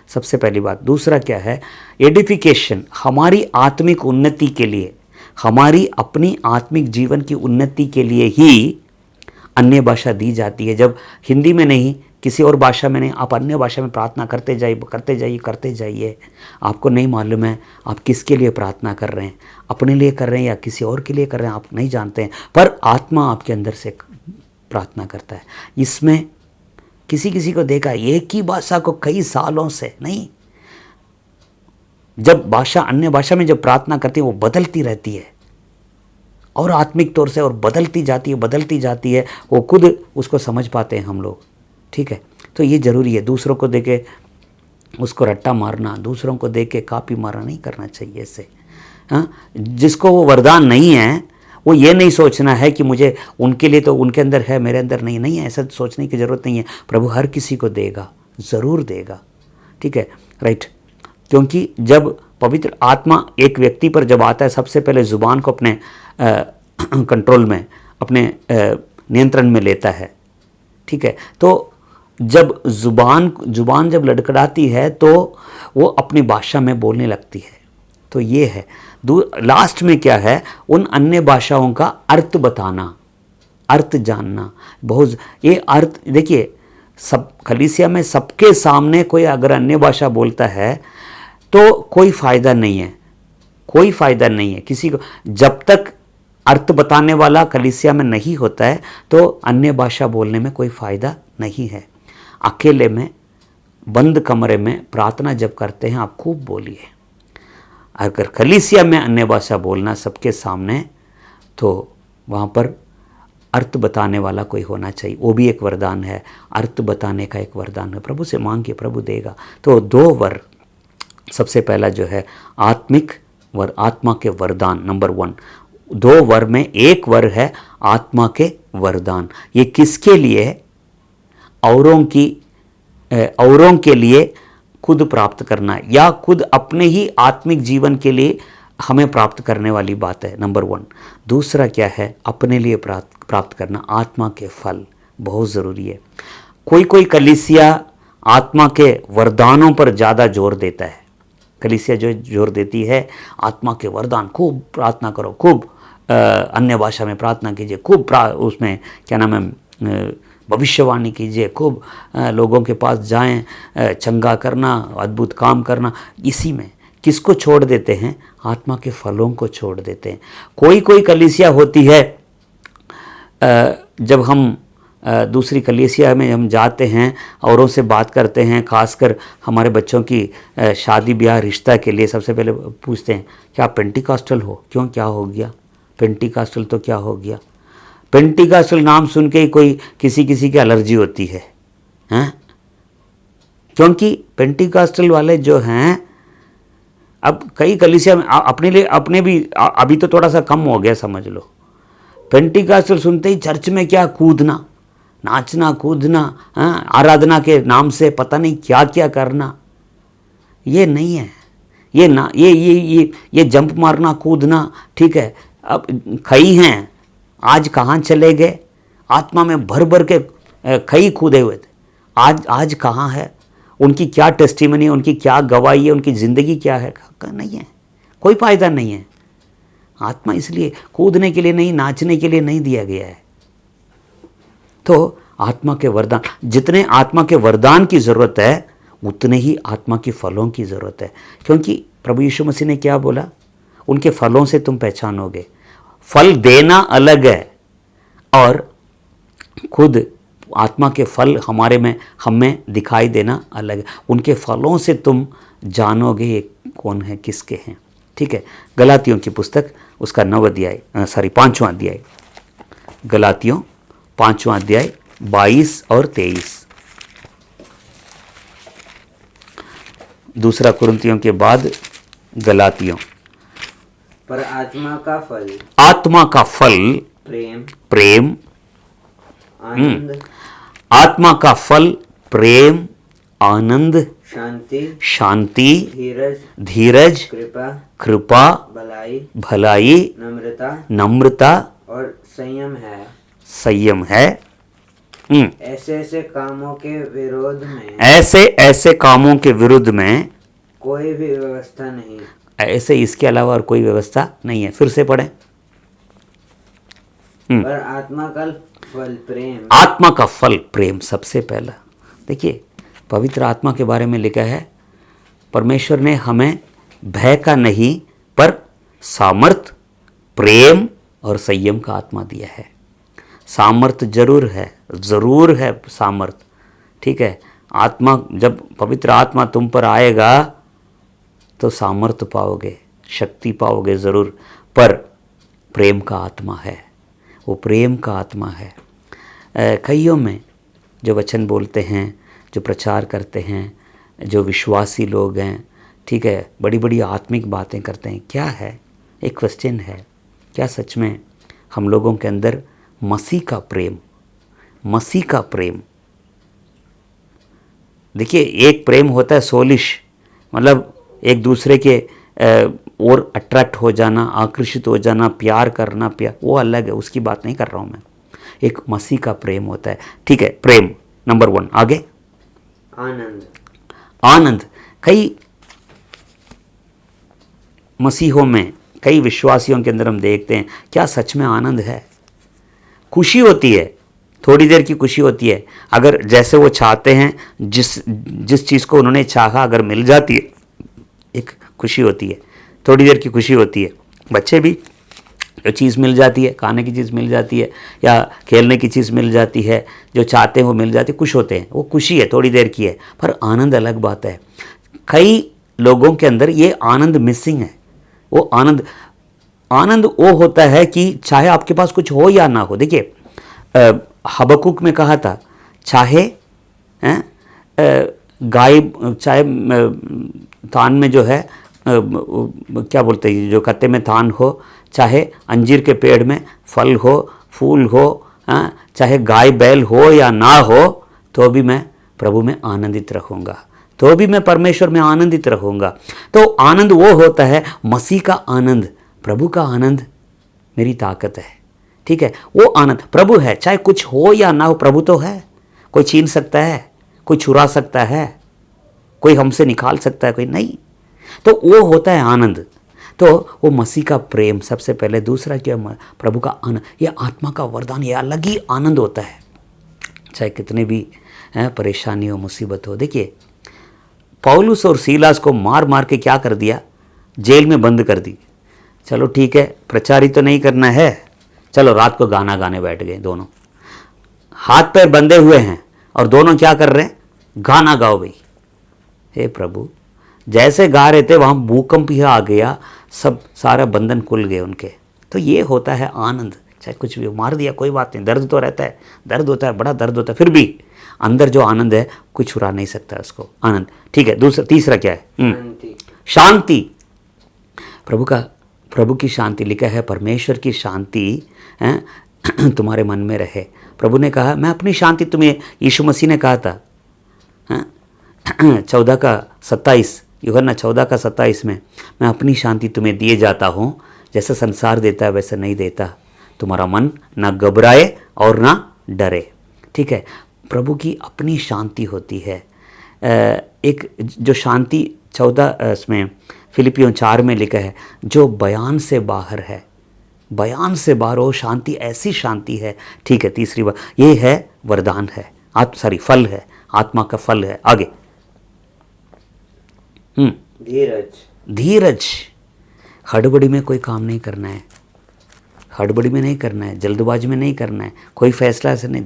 सबसे पहली बात। दूसरा क्या है? एडिफिकेशन, हमारी आत्मिक उन्नति के लिए, हमारी अपनी आत्मिक जीवन की उन्नति के लिए ही अन्य भाषा दी जाती है, जब हिंदी में नहीं किसी और भाषा में नहीं, आप अन्य भाषा में प्रार्थना करते जाइए करते जाइए करते जाइए। आपको नहीं मालूम है आप किसके लिए प्रार्थना कर रहे हैं, अपने लिए कर रहे हैं या किसी और के लिए कर रहे हैं, आप नहीं जानते हैं, पर आत्मा आपके अंदर से प्रार्थना करता है। इसमें किसी किसी को देखा एक ही भाषा को कई सालों से नहीं, जब भाषा अन्य भाषा में जब प्रार्थना करती है वो बदलती रहती है और आत्मिक तौर से और बदलती जाती है, वो खुद उसको समझ पाते हैं हम लोग। ठीक है, तो ये ज़रूरी है। दूसरों को देके उसको रट्टा मारना, दूसरों को देख के कापी मारना नहीं करना चाहिए इससे। हाँ, जिसको वो वरदान नहीं है वो ये नहीं सोचना है कि मुझे उनके लिए तो उनके अंदर है मेरे अंदर नहीं है, ऐसा सोचने की ज़रूरत नहीं है। प्रभु हर किसी को देगा, ज़रूर देगा। ठीक है, राइट। क्योंकि जब पवित्र आत्मा एक व्यक्ति पर जब आता है, सबसे पहले ज़ुबान को अपने कंट्रोल में, अपने नियंत्रण में लेता है। ठीक है, तो जब ज़ुबान जब लड़खड़ाती है तो वो अपनी भाषा में बोलने लगती है। तो ये है। लास्ट में क्या है, उन अन्य भाषाओं का अर्थ बताना, अर्थ जानना। बहुत ये अर्थ देखिए, सब कलीसिया में सबके सामने कोई अगर अन्य भाषा बोलता है तो कोई फ़ायदा नहीं है, कोई फ़ायदा नहीं है किसी को। जब तक अर्थ बताने वाला कलीसिया में नहीं होता है तो अन्य भाषा बोलने में कोई फ़ायदा नहीं है। अकेले में बंद कमरे में प्रार्थना जब करते हैं आप खूब बोलिए। अगर कलीसिया में अन्य भाषा बोलना सबके सामने, तो वहाँ पर अर्थ बताने वाला कोई होना चाहिए। वो भी एक वरदान है, अर्थ बताने का एक वरदान है। प्रभु से मांग के प्रभु देगा। तो 2 वर, सबसे पहला जो है आत्मिक वर, आत्मा के वरदान नंबर 1। 2 वर में एक वर है आत्मा के वरदान। ये किसके लिए? औरों के लिए खुद प्राप्त करना या खुद अपने ही आत्मिक जीवन के लिए हमें प्राप्त करने वाली बात है, नंबर 1। दूसरा क्या है? अपने लिए प्राप्त करना, आत्मा के फल, बहुत ज़रूरी है। कोई कलीसिया आत्मा के वरदानों पर ज़्यादा जोर देता है। कलीसिया जो जोर देती है आत्मा के वरदान, खूब प्रार्थना करो, खूब अन्य भाषा में प्रार्थना कीजिए, खूब उसमें क्या नाम है भविष्यवाणी कीजिए, खूब लोगों के पास जाएं, चंगा करना, अद्भुत काम करना। इसी में किसको छोड़ देते हैं? आत्मा के फलों को छोड़ देते हैं। कोई कलीसिया होती है, जब हम दूसरी कलीसिया में हम जाते हैं, औरों से बात करते हैं, खासकर हमारे बच्चों की शादी ब्याह रिश्ता के लिए सबसे पहले पूछते हैं क्या आप पेंटिकॉस्टल हो? क्यों, क्या हो गया? पेंटिकॉस्टल तो क्या हो गया? पेंटिकॉस्टल नाम सुन के ही कोई किसी की एलर्जी होती है, हैं? क्योंकि पेंटिकॉस्टल वाले जो हैं, अब कई कलीसिया में अपने लिए अपने भी अभी तो थोड़ा सा कम हो गया समझ लो। पेंटिकॉस्टल सुनते ही चर्च में क्या कूदना, नाचना कूदना, आराधना के नाम से पता नहीं क्या क्या करना, ये नहीं है। ये ना ये जंप मारना कूदना, ठीक है। अब कई हैं आज कहाँ चले गए? आत्मा में भर के कई कूदे हुए थे, आज कहाँ है? उनकी क्या टेस्टिमनी है, उनकी क्या गवाही है, उनकी ज़िंदगी क्या है? नहीं है, कोई फ़ायदा नहीं है। आत्मा इसलिए कूदने के लिए नहीं, नाचने के लिए नहीं दिया गया है। तो आत्मा के वरदान, जितने आत्मा के वरदान की ज़रूरत है उतने ही आत्मा के फलों की ज़रूरत है। क्योंकि प्रभु यीशु मसीह ने क्या बोला? उनके फलों से तुम पहचानोगे। फल देना अलग है और खुद आत्मा के फल हमें दिखाई देना अलग है। उनके फलों से तुम जानोगे ये कौन है, किसके हैं। ठीक है, गलातियों की पुस्तक उसका 5वां अध्याय, गलातियों 5वां अध्याय 22 और 23। दूसरा कुरिन्थियों के बाद गलातियों। पर आत्मा का फल प्रेम, आनंद, आत्मा का फल प्रेम, आनंद, शांति, धीरज, कृपा, भलाई, नम्रता और संयम है। ऐसे कामों के विरोध में कोई भी व्यवस्था नहीं है। ऐसे इसके अलावा और कोई व्यवस्था नहीं है। फिर से पढ़ें। और आत्मा का फल प्रेम। आत्मा का फल प्रेम सबसे पहला। देखिए पवित्र आत्मा के बारे में लिखा है, परमेश्वर ने हमें भय का नहीं पर सामर्थ, प्रेम और संयम का आत्मा दिया है। सामर्थ जरूर है सामर्थ, ठीक है। आत्मा, जब पवित्र आत्मा तुम पर आएगा तो सामर्थ पाओगे, शक्ति पाओगे ज़रूर, पर प्रेम का आत्मा है, वो प्रेम का आत्मा है। कईयों में जो वचन बोलते हैं, जो प्रचार करते हैं, जो विश्वासी लोग हैं, ठीक है, बड़ी बड़ी आत्मिक बातें करते हैं, क्या है? एक क्वेश्चन है, क्या सच में हम लोगों के अंदर मसीह का प्रेम, देखिए एक प्रेम होता है सोलिश, मतलब एक दूसरे के और अट्रैक्ट हो जाना, आकर्षित हो जाना, प्यार करना, वो अलग है, उसकी बात नहीं कर रहा हूँ मैं। एक मसीह का प्रेम होता है, ठीक है। प्रेम नंबर 1। आगे आनंद। कई मसीहों में, कई विश्वासियों के अंदर हम देखते हैं, क्या सच में आनंद है? खुशी होती है, थोड़ी देर की खुशी होती है, अगर जैसे वो चाहते हैं, जिस चीज़ को उन्होंने चाहा अगर मिल जाती है, एक खुशी होती है, थोड़ी देर की खुशी होती है। बच्चे भी जो चीज़ मिल जाती है, खाने की चीज़ मिल जाती है या खेलने की चीज़ मिल जाती है, जो चाहते हैं वो मिल जाती है, खुश होते हैं, वो खुशी है, थोड़ी देर की है। पर आनंद अलग बात है। कई लोगों के अंदर ये आनंद मिसिंग है। वो आनंद वो होता है कि चाहे आपके पास कुछ हो या ना हो। देखिए हबक्कुक में कहा था, चाहे गाय, चाहे थान में जो है क्या बोलते हैं, जो कत्ते में थान हो, चाहे अंजीर के पेड़ में फल हो, फूल हो, चाहे गाय बैल हो या ना हो, तो भी मैं प्रभु में आनंदित रहूँगा, तो भी मैं परमेश्वर में आनंदित रहूँगा। तो आनंद वो होता है, मसीह का आनंद, प्रभु का आनंद मेरी ताकत है, ठीक है। वो आनंद प्रभु है, चाहे कुछ हो या ना हो, प्रभु तो है। कोई छीन सकता है, कोई चुरा सकता है, कोई हमसे निकाल सकता है, कोई नहीं। तो वो होता है आनंद। तो वो मसीह का प्रेम सबसे पहले। दूसरा क्या? प्रभु का आनंद, ये आत्मा का वरदान, ये अलग ही आनंद होता है, चाहे कितने भी परेशानी हो, मुसीबत हो। देखिए पौलुस और सीलास को मार मार के क्या कर दिया? जेल में बंद कर दी। चलो ठीक है, प्रचार तो नहीं करना है, चलो रात को गाना गाने बैठ गए। दोनों हाथ पैर बंधे हुए हैं और दोनों क्या कर रहे हैं? गाना गाओ भाई। हे प्रभु, जैसे गा रहे थे वहाँ भूकंप ही आ गया, सब सारा बंधन खुल गए उनके। तो ये होता है आनंद। चाहे कुछ भी मार दिया, कोई बात नहीं, दर्द तो रहता है, दर्द होता है, बड़ा दर्द होता है, फिर भी अंदर जो आनंद है कोई छुरा नहीं सकता उसको, आनंद, ठीक है। तीसरा क्या है? शांति। प्रभु की शांति, लिखा है परमेश्वर की शांति तुम्हारे मन में रहे। प्रभु ने कहा, मैं अपनी शांति तुम्हें, यीशु मसीह ने कहा था 14:27, यूहन्ना 14:27 में, मैं अपनी शांति तुम्हें दिए जाता हूँ, जैसे संसार देता है वैसे नहीं देता। तुम्हारा मन ना घबराए और ना डरे, ठीक है। प्रभु की अपनी शांति होती है। एक जो शांति 14 इसमें फिलिपियों 4 में लिखा है, जो बयान से बाहर है, बयान से बाहर हो शांति, ऐसी शांति है, ठीक है। तीसरी बात ये है, वरदान है, फल है, आत्मा का फल है। आगे धीरज। हड़बड़ी में कोई काम नहीं करना है, हड़बड़ी में नहीं करना है, जल्दबाजी में नहीं करना है, कोई फैसला ऐसे नहीं,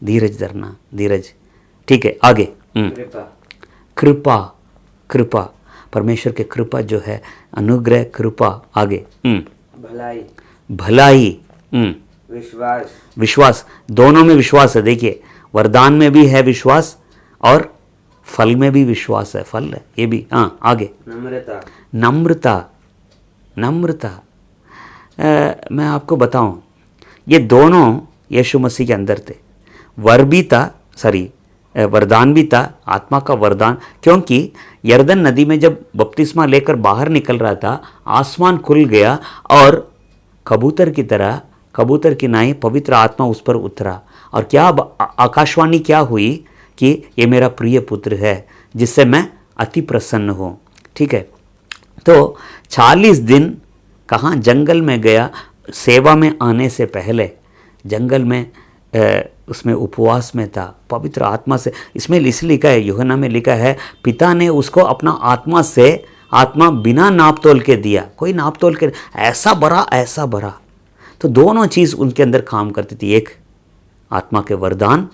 धीरज धरना, धीरज, ठीक है। आगे कृपा, परमेश्वर के कृपा जो है, अनुग्रह, कृपा। आगे भलाई, विश्वास, दोनों में विश्वास है। देखिए वरदान में भी है विश्वास और फल में भी विश्वास है, फल है ये भी। आगे नम्रता। मैं आपको बताऊं, ये दोनों यीशु मसीह के अंदर थे। वरदान भी था, आत्मा का वरदान, क्योंकि यरदन नदी में जब बपतिस्मा लेकर बाहर निकल रहा था, आसमान खुल गया और कबूतर की तरह, कबूतर की नाई पवित्र आत्मा उस पर उतरा। और क्या आकाशवाणी क्या हुई कि ये मेरा प्रिय पुत्र है जिससे मैं अति प्रसन्न हूँ, ठीक है। तो 40 दिन कहाँ? जंगल में गया, सेवा में आने से पहले जंगल में उसमें उपवास में था, पवित्र आत्मा से। इसमें इसलिए लिखा है, यूहन्ना में लिखा है, पिता ने उसको अपना आत्मा बिना नाप तोल के दिया, कोई नाप तोल के, ऐसा भरा। तो दोनों चीज़ उनके अंदर काम करती थी। एक आत्मा के वरदान,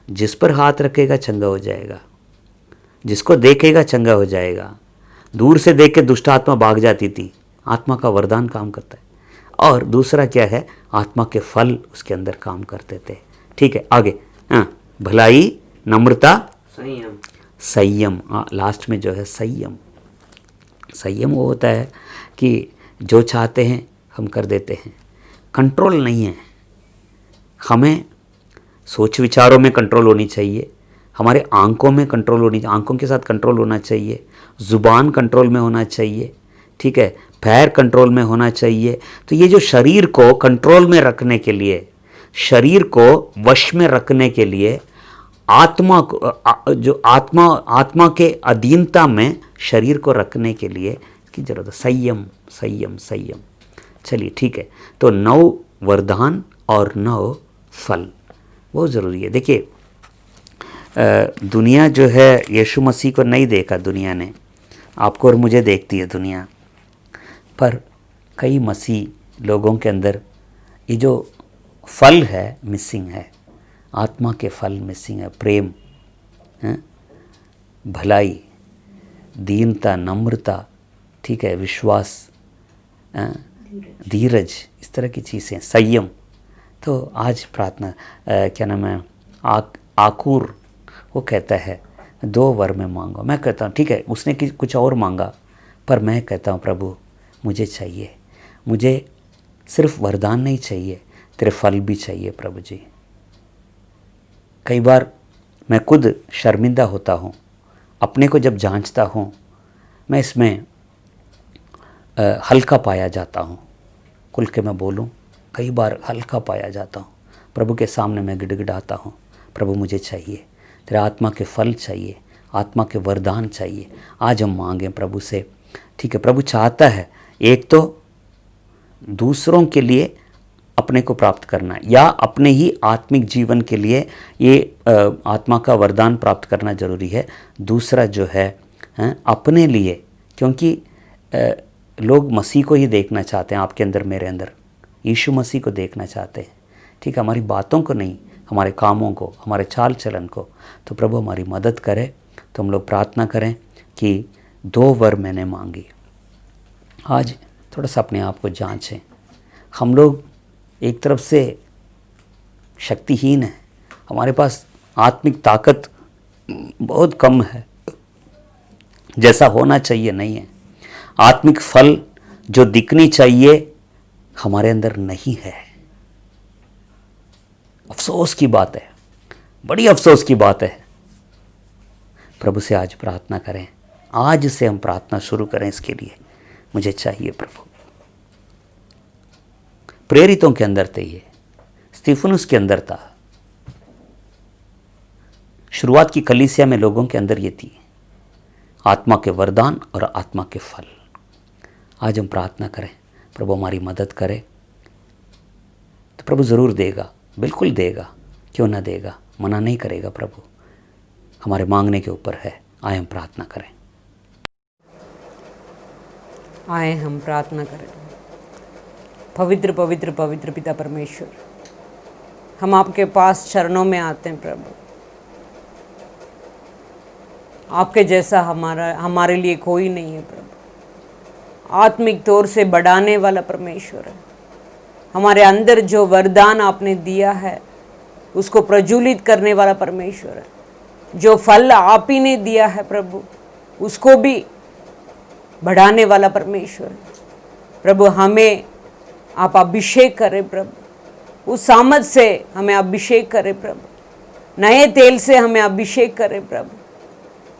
जिस पर हाथ रखेगा चंगा हो जाएगा, जिसको देखेगा चंगा हो जाएगा, दूर से देख के दुष्ट आत्मा भाग जाती थी, आत्मा का वरदान काम करता है। और दूसरा क्या है, आत्मा के फल उसके अंदर काम करते थे। ठीक है, आगे, हाँ, भलाई, नम्रता, संयम। लास्ट में जो है संयम वो होता है कि जो चाहते हैं हम कर देते हैं, कंट्रोल नहीं है। हमें सोच विचारों में कंट्रोल होनी चाहिए, हमारे आंखों में कंट्रोल होनी, आंखों के साथ कंट्रोल होना चाहिए, ज़ुबान कंट्रोल में होना चाहिए, ठीक है, पैर कंट्रोल में होना चाहिए। तो ये जो शरीर को कंट्रोल में रखने के लिए, शरीर को वश में रखने के लिए, आत्मा को जो आत्मा के अधीनता में शरीर को रखने के लिए की जरूरत है। संयम। चलिए ठीक है, तो 9 वरदान और 9 फल बहुत ज़रूरी है। देखिए, दुनिया जो है यीशु मसीह को नहीं देखा, दुनिया ने, आपको और मुझे देखती है दुनिया, पर कई मसीह लोगों के अंदर ये जो फल है मिसिंग है, आत्मा के फल मिसिंग है। प्रेम, भलाई, दीनता, नम्रता, ठीक है, विश्वास, धीरज, इस तरह की चीज़ें, संयम। तो आज प्रार्थना क्या नाम है, आकुर वो कहता है 2 वर में मांगो। मैं कहता हूँ ठीक है, उसने कुछ और मांगा, पर मैं कहता हूँ प्रभु मुझे चाहिए, मुझे सिर्फ वरदान नहीं चाहिए, तेरे फल भी चाहिए प्रभु जी। कई बार मैं खुद शर्मिंदा होता हूँ, अपने को जब जांचता हूँ, मैं इसमें हल्का पाया जाता हूँ। खुल के मैं बोलूँ, कई बार हल्का पाया जाता हूँ, प्रभु के सामने मैं गिड़गिड़ाता हूँ, प्रभु मुझे चाहिए, तेरा आत्मा के फल चाहिए, आत्मा के वरदान चाहिए। आज हम मांगें प्रभु से, ठीक है। प्रभु चाहता है एक तो दूसरों के लिए अपने को प्राप्त करना, या अपने ही आत्मिक जीवन के लिए ये आत्मा का वरदान प्राप्त करना जरूरी है। दूसरा जो है अपने लिए, क्योंकि लोग मसीह को ही देखना चाहते हैं, आपके अंदर मेरे अंदर यीशु मसीह को देखना चाहते हैं, ठीक है, हमारी बातों को नहीं, हमारे कामों को, हमारे चाल चलन को। तो प्रभु हमारी मदद करे। तो हम लोग प्रार्थना करें कि 2 वर मैंने मांगी। आज थोड़ा सा अपने आप को जांचें। हम लोग एक तरफ से शक्तिहीन हैं, हमारे पास आत्मिक ताकत बहुत कम है, जैसा होना चाहिए नहीं है। आत्मिक फल जो दिखनी चाहिए हमारे अंदर नहीं है। अफसोस की बात है, बड़ी अफसोस की बात है। प्रभु से आज प्रार्थना करें, आज से हम प्रार्थना शुरू करें इसके लिए, मुझे चाहिए प्रभु। प्रेरितों के अंदर थे ये, स्तिफनुस के अंदर था, शुरुआत की कलीसिया में लोगों के अंदर ये थी, आत्मा के वरदान और आत्मा के फल। आज हम प्रार्थना करें, प्रभु हमारी मदद करे। तो प्रभु ज़रूर देगा, बिल्कुल देगा, क्यों ना देगा, मना नहीं करेगा। प्रभु हमारे मांगने के ऊपर है। आए हम प्रार्थना करें। आए हम प्रार्थना करें। पवित्र पवित्र पवित्र पिता परमेश्वर, हम आपके पास चरणों में आते हैं प्रभु। आपके जैसा हमारे लिए कोई नहीं है प्रभु। आत्मिक तौर से बढ़ाने वाला परमेश्वर है। हमारे अंदर जो वरदान आपने दिया है उसको प्रज्वलित करने वाला परमेश्वर है। जो फल आप ही ने दिया है प्रभु, उसको भी बढ़ाने वाला परमेश्वर है। प्रभु हमें आप अभिषेक करें प्रभु, उस सामर्थ से हमें अभिषेक करें प्रभु, नए तेल से हमें अभिषेक करें प्रभु।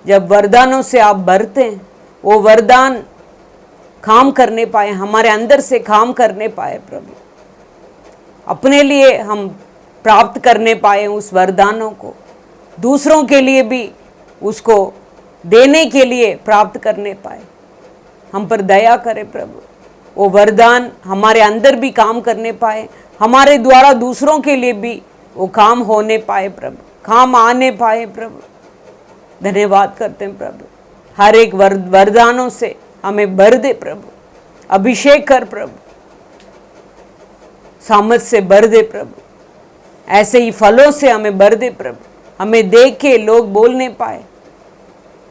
जब वरदानों से आप भरते हैं, वो वरदान काम करने पाए, हमारे अंदर से काम करने पाए प्रभु, अपने लिए हम प्राप्त करने पाए उस वरदानों को, दूसरों के लिए भी उसको देने के लिए प्राप्त करने पाए। हम पर दया करें प्रभु, वो वरदान हमारे अंदर भी काम करने पाए, हमारे द्वारा दूसरों के लिए भी वो काम होने पाए प्रभु, काम आने पाए प्रभु। धन्यवाद करते हैं प्रभु, हर एक वरदानों से हमें भर दे प्रभु, अभिषेक कर प्रभु, सामर्थ से भर दे प्रभु, ऐसे ही फलों से हमें भर दे प्रभु, हमें देख के लोग बोलने पाए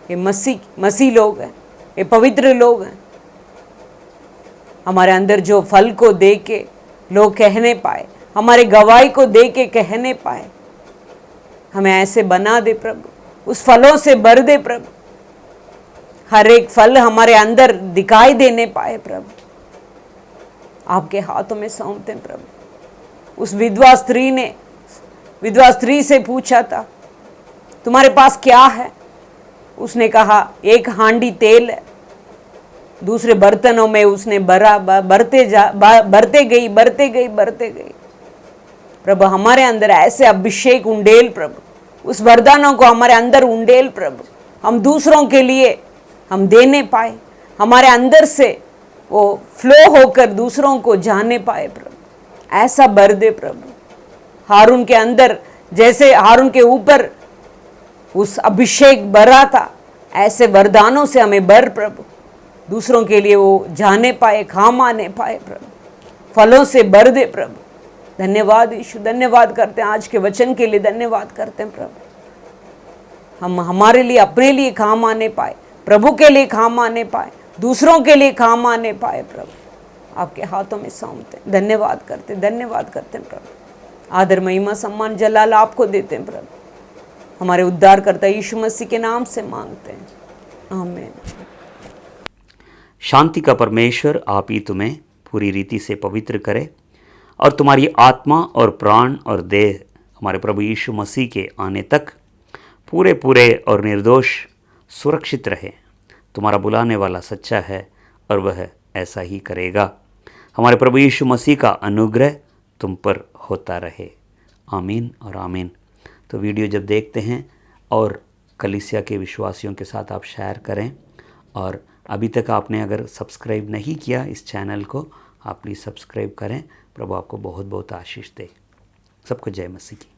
ये मसीह लोग हैं, ये पवित्र लोग हैं। हमारे अंदर जो फल को देख के लोग कहने पाए, हमारे गवाही को देख के कहने पाए, हमें ऐसे बना दे प्रभु, उस फलों से भर दे प्रभु, हर एक फल हमारे अंदर दिखाई देने पाए प्रभु। आपके हाथों में सौंपते हैं प्रभु। उस विधवा स्त्री से पूछा था तुम्हारे पास क्या है, उसने कहा एक हांडी तेल है, दूसरे बर्तनों में उसने भरते गई। प्रभु हमारे अंदर ऐसे अभिषेक उंडेल प्रभु, उस वरदानों को हमारे अंदर उंडेल प्रभु, हम दूसरों के लिए हम देने पाए, हमारे अंदर से वो फ्लो होकर दूसरों को जाने पाए प्रभु, ऐसा भर दे प्रभु। हारून के अंदर जैसे हारून के ऊपर उस अभिषेक भरा था, ऐसे वरदानों से हमें भर प्रभु, दूसरों के लिए वो जाने पाए, काम आने पाए प्रभु, फलों से भर दे प्रभु। धन्यवाद यीशु, धन्यवाद करते हैं आज के वचन के लिए, धन्यवाद करते हैं प्रभु। हम हमारे लिए अपने लिए काम आने पाए, प्रभु के लिए काम आने पाए, दूसरों के लिए काम आने पाए प्रभु, आपके हाथों में सौंपते हैं। धन्यवाद करते हैं प्रभु। आदर महिमा सम्मान जलाल आपको देते हैं प्रभु, हमारे उद्धारकर्ता यीशु मसीह के नाम से मांगते हैं, आमीन। शांति का परमेश्वर आप ही तुम्हें पूरी रीति से पवित्र करे और तुम्हारी आत्मा और प्राण और देह हमारे प्रभु यीशु मसीह के आने तक पूरे और निर्दोष सुरक्षित रहे। तुम्हारा बुलाने वाला सच्चा है और वह ऐसा ही करेगा। हमारे प्रभु यीशु मसीह का अनुग्रह तुम पर होता रहे, आमीन और आमीन। तो वीडियो जब देखते हैं और कलीसिया के विश्वासियों के साथ आप शेयर करें, और अभी तक आपने अगर सब्सक्राइब नहीं किया इस चैनल को, आप प्लीज़ सब्सक्राइब करें। प्रभु आपको बहुत बहुत आशीष दे। सबको जय मसीह की।